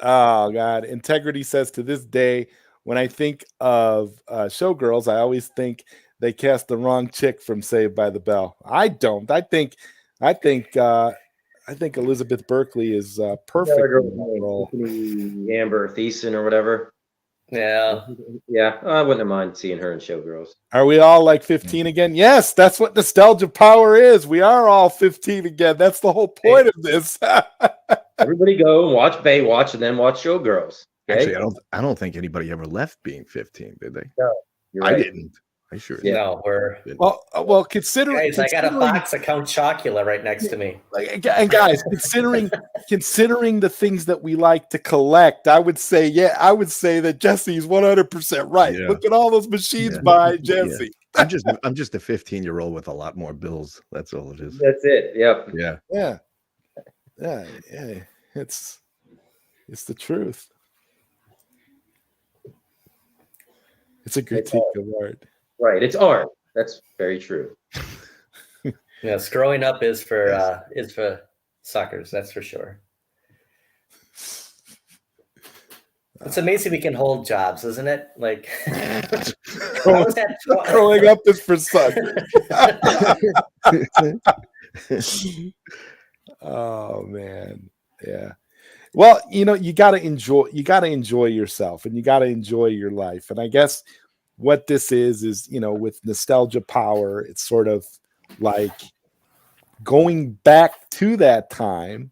Oh God. Integrity says, to this day, when I think of Showgirls, I always think they cast the wrong chick from Saved by the Bell. I don't. I think Elizabeth Berkley is perfect in that role. Amber Thiessen or whatever. Yeah. I wouldn't mind seeing her in Showgirls. Are we all like 15 again? Yes, that's what nostalgia power is. We are all 15 again. That's the whole point of this. Everybody go and watch Baywatch and then watch Showgirls. Okay? Actually, I don't think anybody ever left being 15, did they? No, you're right. I didn't. I sure did. No, we're well. Considering, guys, I got a box of Count Chocula right next to me. And guys, considering the things that we like to collect, I would say that Jesse's 100% right. Yeah. Look at all those machines behind Jesse. I'm just a 15-year-old with a lot more bills. That's all it is. That's it. Yep. Yeah. It's the truth. It's a critique of art. Right. It's art. That's very true. Yes, growing up is for suckers, that's for sure. It's amazing we can hold jobs, isn't it? Like growing up is for suckers. Oh man. Yeah. Well, you got to enjoy yourself, and you got to enjoy your life. And I guess what this is, with nostalgia power, it's sort of like going back to that time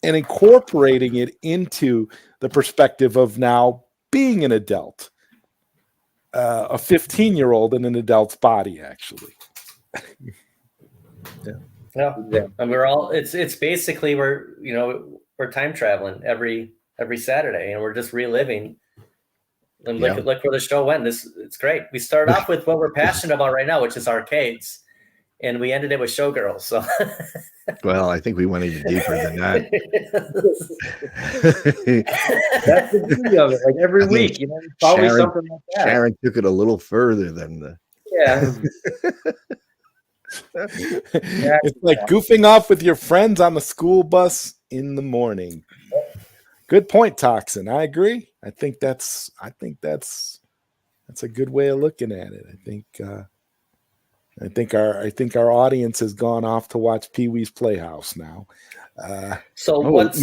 and incorporating it into the perspective of now being an adult, a 15-year-old in an adult's body, actually. Yeah. And we're all, it's basically we're time traveling every Saturday, and we're just reliving. And look where the show went. It's great. We start off with what we're passionate about right now, which is arcades. and we ended it with Showgirls. So, Well, I think we went even deeper than that. That's the beauty of it. Like every I think week, it's always Sharon- something like that. Sharon took it a little further than the. Yeah. It's like goofing off with your friends on the school bus in the morning. Good point, Toxin. I agree. I think that's a good way of looking at it. I think our audience has gone off to watch Pee-wee's Playhouse now. so Oh, what's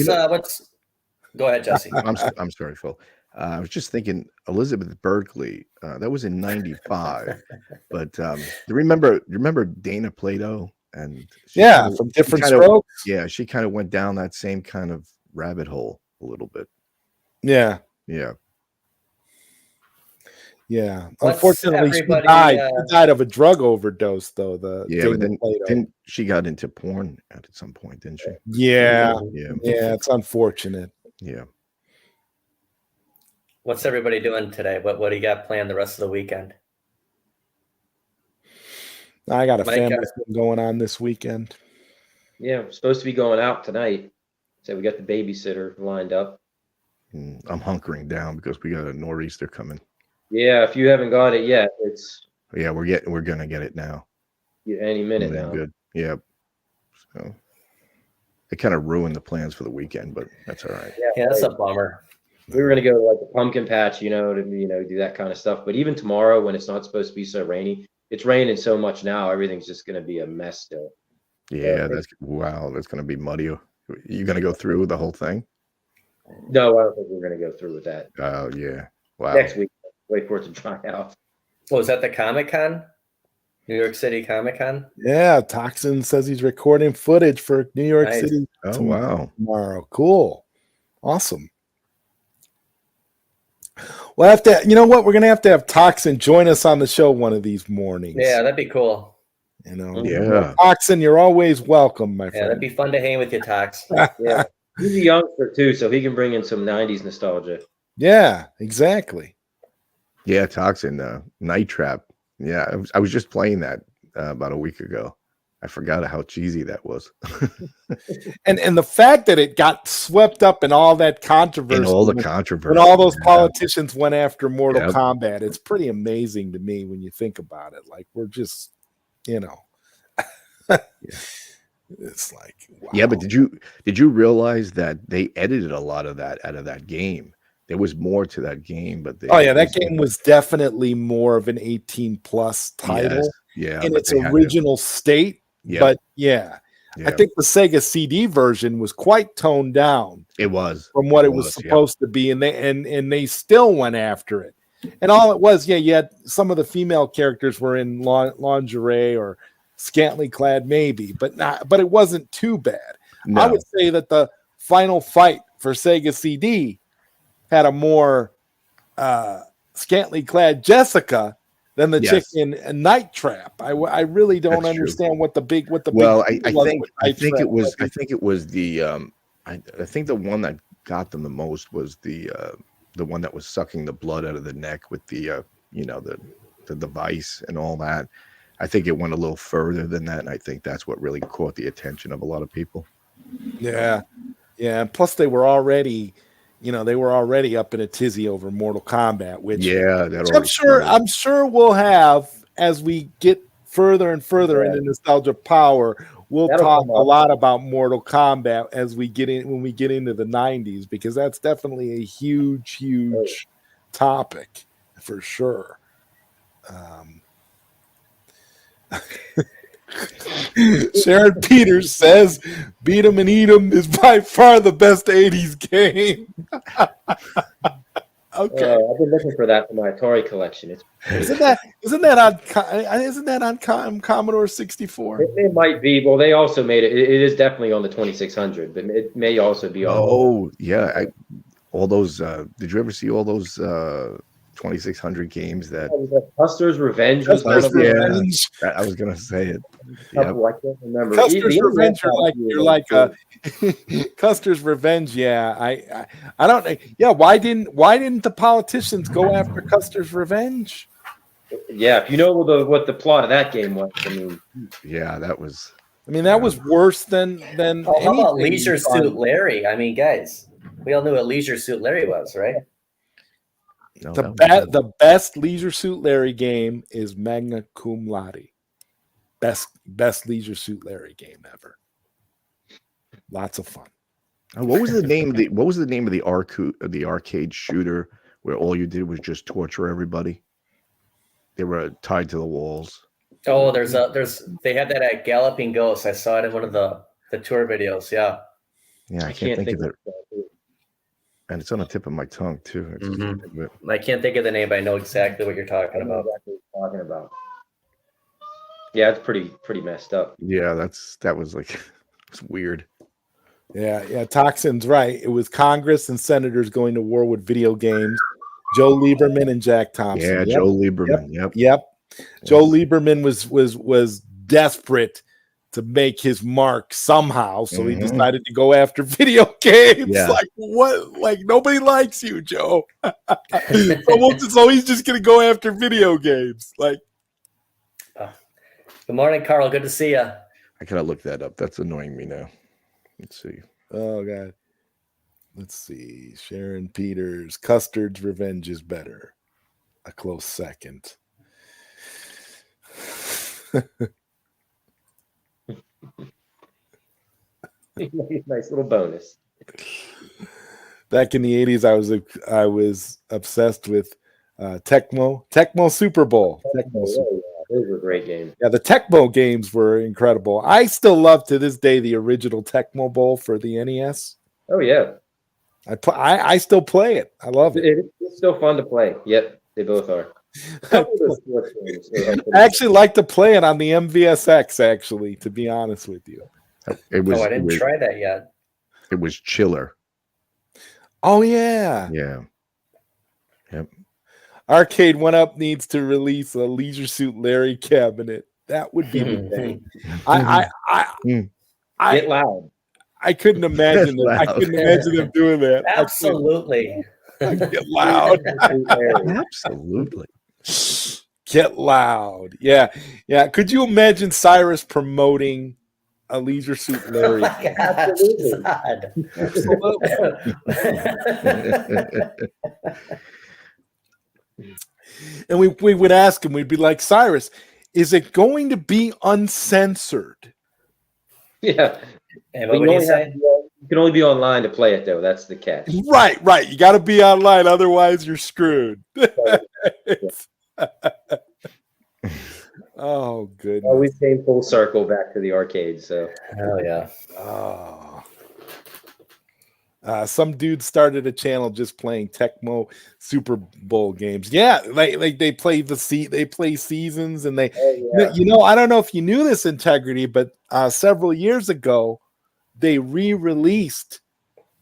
go ahead, Jesse. I'm sorry, Phil. I was just thinking Elizabeth Berkley. That was in '95. But you remember Dana Plato and From Different Strokes. Yeah, she kind of went down that same kind of rabbit hole a little bit. Yeah. Unfortunately, she died of a drug overdose, though. But then she got into porn at some point, didn't she? Yeah. It's unfortunate. Yeah. What's everybody doing today? What do you got planned the rest of the weekend? I got a family thing going on this weekend. Yeah, we're supposed to be going out tonight. So we got the babysitter lined up. I'm hunkering down because we got a nor'easter coming. Yeah, if you haven't got it yet, it's we're gonna get it now. Any minute now. Good. Yeah. So it kind of ruined the plans for the weekend, but that's all right. Yeah, that's a bummer. We were gonna go to like the pumpkin patch, to do that kind of stuff. But even tomorrow, when it's not supposed to be so rainy, it's raining so much now. Everything's just gonna be a mess still. Yeah, that's gonna be muddy. You gonna go through the whole thing? No, I don't think we're gonna go through with that. Oh yeah. Wow. Next week, wait for it to dry out. Was that the Comic-Con? New York City Comic-Con? Yeah, Toxin says he's recording footage for New York City. Oh wow. Tomorrow. Cool. Awesome. We'll have to, we're going to have Toxin join us on the show one of these mornings. Yeah, that'd be cool. Yeah. Toxin, you're always welcome, my friend. Yeah, that'd be fun to hang with you, Tox. Yeah. He's a youngster too, so he can bring in some 90s nostalgia. Yeah, exactly. Yeah, Toxin, Night Trap. Yeah, I was just playing that about a week ago. I forgot how cheesy that was. and the fact that it got swept up in all that controversy. When all those politicians went after Mortal Kombat. It's pretty amazing to me when you think about it. Like, we're just, it's like, wow. Yeah, but did you realize that they edited a lot of that out of that game? There was more to that game, but that game was definitely more of an 18+ title. Yes, in its original state. Yep. But I think the Sega CD version was quite toned down. It was from what it was supposed to be, and they still went after it. And all it was, you had some of the female characters were in lingerie or scantily clad, maybe, but it wasn't too bad. No. I would say that the final fight for Sega CD had a more scantily clad Jessica than the chick in Night Trap. I really don't understand what the big I think it was the I think the one that got them the most was the one that was sucking the blood out of the neck with the the device and all that. I think it went a little further than that, and I think that's what really caught the attention of a lot of people. Yeah. And plus they were already up in a tizzy over Mortal Kombat, which I'm sure we'll have as we get further and further into Nostalgia Power. We'll talk a lot about Mortal Kombat as we get into the 90s, because that's definitely a huge topic for sure. Sharon Peters says Beat 'em and Eat 'em is by far the best 80s game. Okay. I've been looking for that for my Atari collection. Isn't that on Commodore 64? It might be. Well, they also made it. It is definitely on the 2600, but it may also be on. Oh yeah, all those. Did you ever see all those 2600 games that Custer's Revenge was one of them? I was gonna say it. I can't remember. Custer's Revenge, you're like Custer's Revenge. Yeah, I don't. Yeah, why didn't the politicians go after Custer's Revenge? Yeah, if you know what the plot of that game was, I mean, Yeah, that was. I mean, that was worse than Oh, how about anything Leisure we saw. Suit Larry? I mean, guys, we all knew what Leisure Suit Larry was, right? No, The best Leisure Suit Larry game is Magna Cum Laude. Best Leisure Suit Larry game ever. Lots of fun. what was the name of the arcade shooter where all you did was just torture everybody? They were tied to the walls. Oh, they had that at Galloping Ghost. I saw it in one of the tour videos. Yeah. Yeah, I can't think of it. And it's on the tip of my tongue too. I just can't think of it. I can't think of the name, but I know exactly what you're talking about. Yeah, it's pretty messed up. Yeah, that was like it's weird. Yeah, Toxin's right. It was Congress and senators going to war with video games. Joe Lieberman and Jack Thompson. Yeah, Joe Lieberman. Yep. Joe Lieberman was desperate to make his mark somehow, so he decided to go after video games. Yeah. Like what? Like nobody likes you, Joe. So he's just gonna go after video games. Like, good morning, Carl. Good to see you. I gotta look that up. That's annoying me now. Let's see. Oh God. Let's see. Sharon Peters. Custard's Revenge is better. A close second. Nice little bonus. Back in the 80s, I was obsessed with Tecmo Super Bowl. Those were great games. Yeah, the Tecmo games were incredible. I still love to this day the original Tecmo Bowl for the NES. Oh yeah, I still play it. I love it. It's still fun to play. Yep, they both are. I actually like to play it on the MVSX. Actually, to be honest with you, I didn't try that yet. It was Chiller. Oh yeah. Yep. Arcade One Up needs to release a Leisure Suit Larry cabinet. That would be the thing. Get loud. I couldn't imagine them. I couldn't imagine them doing that. Absolutely. Get loud. Absolutely. Get loud. Yeah. Could you imagine Cyrus promoting a Leisure Suit Larry? Absolutely. And we would ask him, we'd be like, Cyrus, is it going to be uncensored? Yeah. And what would you say? You can only be online to play it, though. That's the catch. Right. You got to be online, otherwise you're screwed. Oh, goodness. Always came full circle back to the arcade. So, hell yeah. Oh. Some dude started a channel just playing Tecmo Super Bowl games. Yeah, like they play seasons, and they, I don't know if you knew this, Integrity, but several years ago, they re-released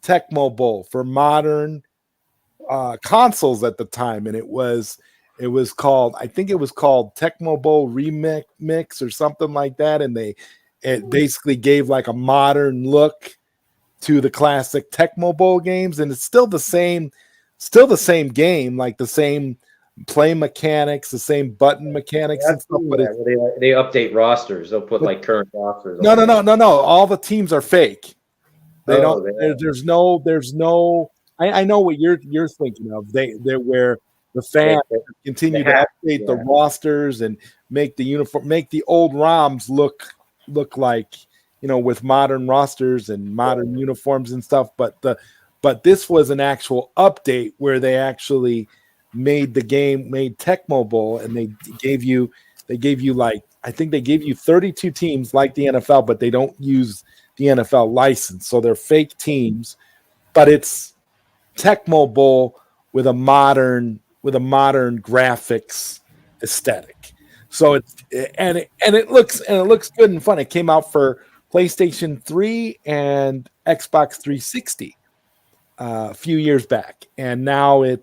Tecmo Bowl for modern consoles at the time, and it was called, I think it was called Tecmo Bowl Remix or something like that, and it basically gave like a modern look to the classic Tecmo Bowl games, and it's still the same game, like the same play mechanics, the same button mechanics and stuff. But they update rosters. They'll put like current rosters. No. All the teams are fake. They don't. There's no. I know what you're thinking of. They're where the fans continue to update the rosters and make the old ROMs look like, with modern rosters and modern uniforms and stuff. But this was an actual update where they actually made Tecmo Bowl, and they gave you like, I think they gave you 32 teams like the NFL, but they don't use the NFL license. So they're fake teams, but it's Tecmo Bowl with a modern graphics aesthetic. So it looks good and fun. It came out for PlayStation 3 and Xbox 360 a few years back, and now you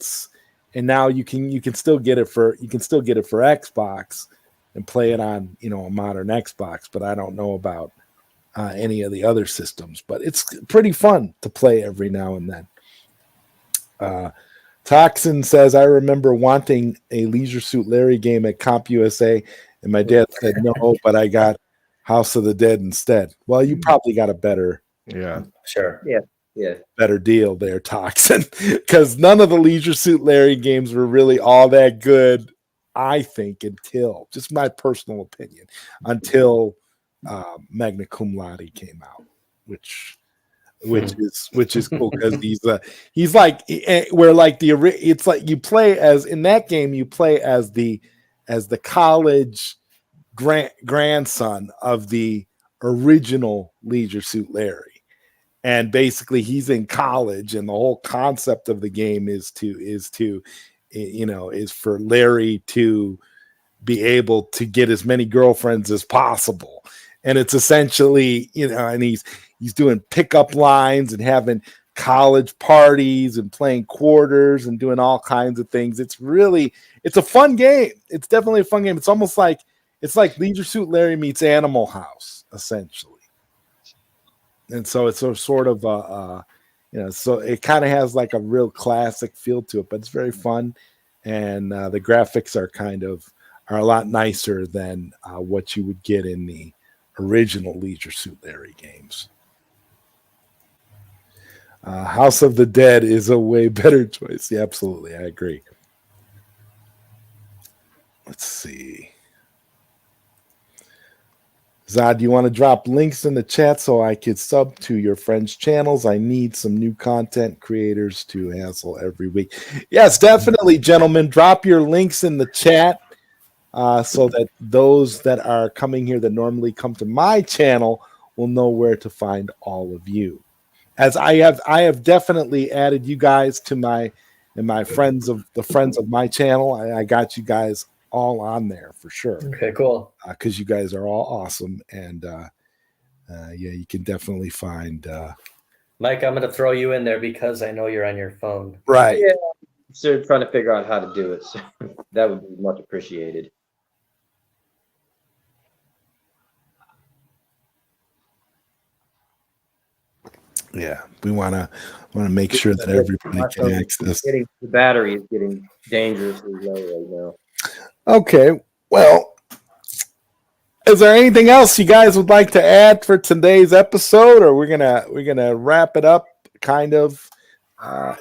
can still get it for Xbox and play it on a modern Xbox. But I don't know about any of the other systems. But it's pretty fun to play every now and then. Toxin says, I remember wanting a Leisure Suit Larry game at CompUSA, and my dad said no, but I got House of the Dead instead. Well, you probably got a better Sure. Yeah. better deal there, Toxin, because none of the Leisure Suit Larry games were really all that good, I think, until, just my personal opinion, until Magna Cum Laude came out, which is cool because he's like where like it's like you play as in that game you play as the college grandson of the original Leisure Suit Larry, and basically he's in college, and the whole concept of the game is for Larry to be able to get as many girlfriends as possible. And it's essentially, and he's doing pickup lines and having college parties and playing quarters and doing all kinds of things. It's a fun game. It's definitely a fun game. It's almost like Leisure Suit Larry meets Animal House, essentially. And so it's a sort of so it kind of has like a real classic feel to it, but it's very fun. And the graphics are a lot nicer than what you would get in the original Leisure Suit Larry games. House of the Dead is a way better choice. Yeah, absolutely. I agree. Let's see. Zod, you want to drop links in the chat so I could sub to your friends' channels? I need some new content creators to hassle every week. Yes, definitely, gentlemen. Drop your links in the chat so that those that are coming here that normally come to my channel will know where to find all of you. As I have definitely added you guys to my friends of my channel. I got you guys all on there for sure. Okay, cool. Because you guys are all awesome, and you can definitely find. Mike, I'm going to throw you in there because I know you're on your phone. Right. Yeah. So trying to figure out how to do it. So that would be much appreciated. Yeah, we want to make sure that everybody can access. The battery is getting dangerously low right now. Okay, well, is there anything else you guys would like to add for today's episode, or we're gonna wrap it up, kind of, Yeah,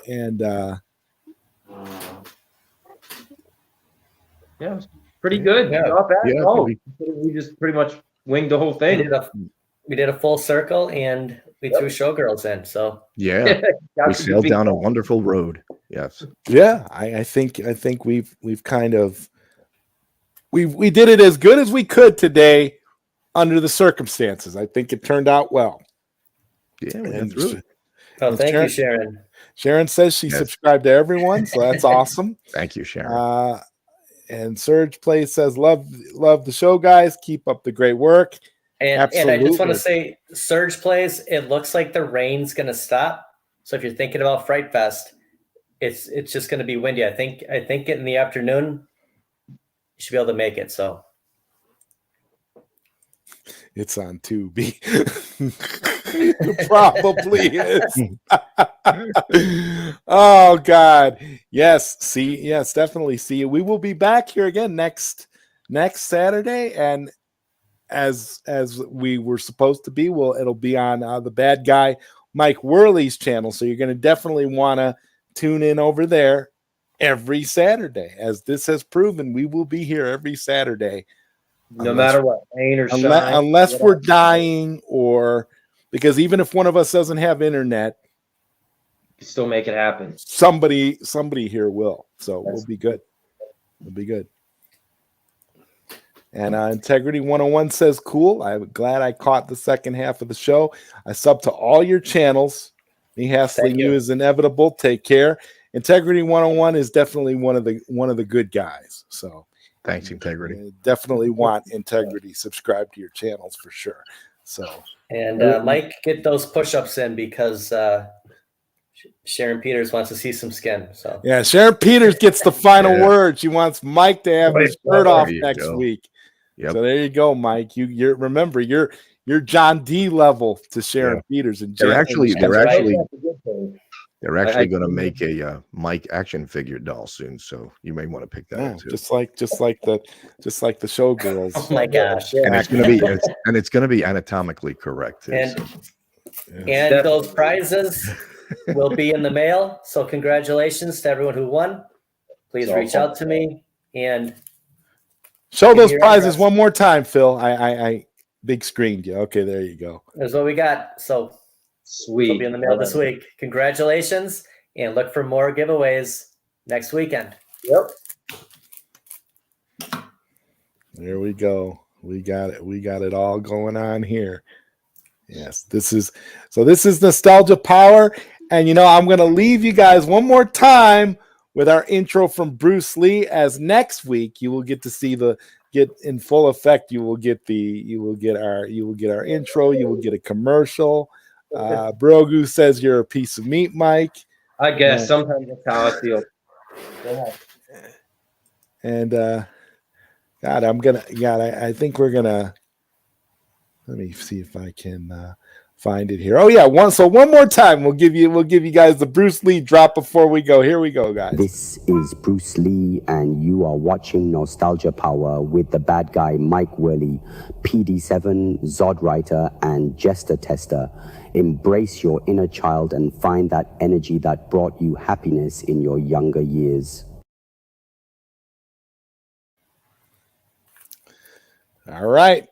it was pretty good. Yeah. Not bad at Yeah, all. We just pretty much winged the whole thing. We did a full circle, and we threw Showgirls in. So Yeah, we sailed down a wonderful road. Yes. yeah, I think we've kind of we did it as good as we could today under the circumstances. I think it turned out well. Yeah, we went through it. Oh, thank you, Sharon. Sharon says she subscribed to everyone, so that's awesome. Thank you, Sharon. And Surge Play says, love the show, guys. Keep up the great work. And I just want to say, Surge Plays, it looks like the rain's going to stop. So if you're thinking about Fright Fest, it's just going to be windy. I think in the afternoon, you should be able to make it. So it's on Tubi. It probably is. Oh God. Yes. Definitely see you. We will be back here again next Saturday, and as we were supposed to be, it'll be on the bad guy Mike Werley's channel. So you're going to definitely want to tune in over there every Saturday. As this has proven, we will be here every Saturday. No matter what, rain or shine. Unless we're dying, or because even if one of us doesn't have internet, you still make it happen. Somebody here will. So we'll be good. We'll be good. And Integrity 101 says, cool. I'm glad I caught the second half of the show. I sub to all your channels. Me hassling you is inevitable. Take care. Integrity 101 is definitely one of the good guys. So thanks, Integrity. Definitely want Integrity. Subscribe to your channels for sure. So and Mike, get those push-ups in because Sharon Peters wants to see some skin. So yeah, Sharon Peters gets the final word. She wants Mike to have his shirt off next week. Yep. So there you go, Mike. Remember you're John D level to Sharon Peters, and they're actually They're actually going to make a Mike action figure doll soon, so you may want to pick that Yeah, up too. just like the showgirls. Oh my gosh. And it's going to be anatomically correct too. And, So. and those prizes will be in the mail. So congratulations to everyone who won. Please reach out to me and show those prizes one more time, Phil. I big screened you. Okay, there you go. That's what we got. So Sweet. it'll be in the mail this week. Congratulations, and look for more giveaways next weekend. Yep. There we go. We got it. We got it all going on here. Yes, this is Nostalgia Power. And I'm going to leave you guys one more time with our intro from Bruce Lee, as next week you will get to see get in full effect. You will get our intro. You will get a commercial. Brogu says you're a piece of meat, Mike. I guess sometimes that's how I feel. And God, I think we're gonna. Let me see if I can find it here. Oh yeah, one more time. We'll give you guys the Bruce Lee drop before we go. Here we go, guys. This is Bruce Lee, and you are watching Nostalgia Power with the bad guy Mike Werley, PD7, ZodWriter, and JesterTester. Embrace your inner child and find that energy that brought you happiness in your younger years. All right.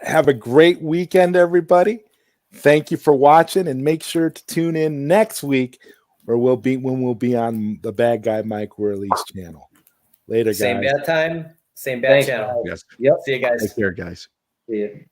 Have a great weekend, everybody. Thank you for watching, and make sure to tune in next week when we'll be on the bad guy Mike Werley's channel. Later, guys. Same bad time, same bad channel. Yes. Yep. See you guys. Take care, guys. See you.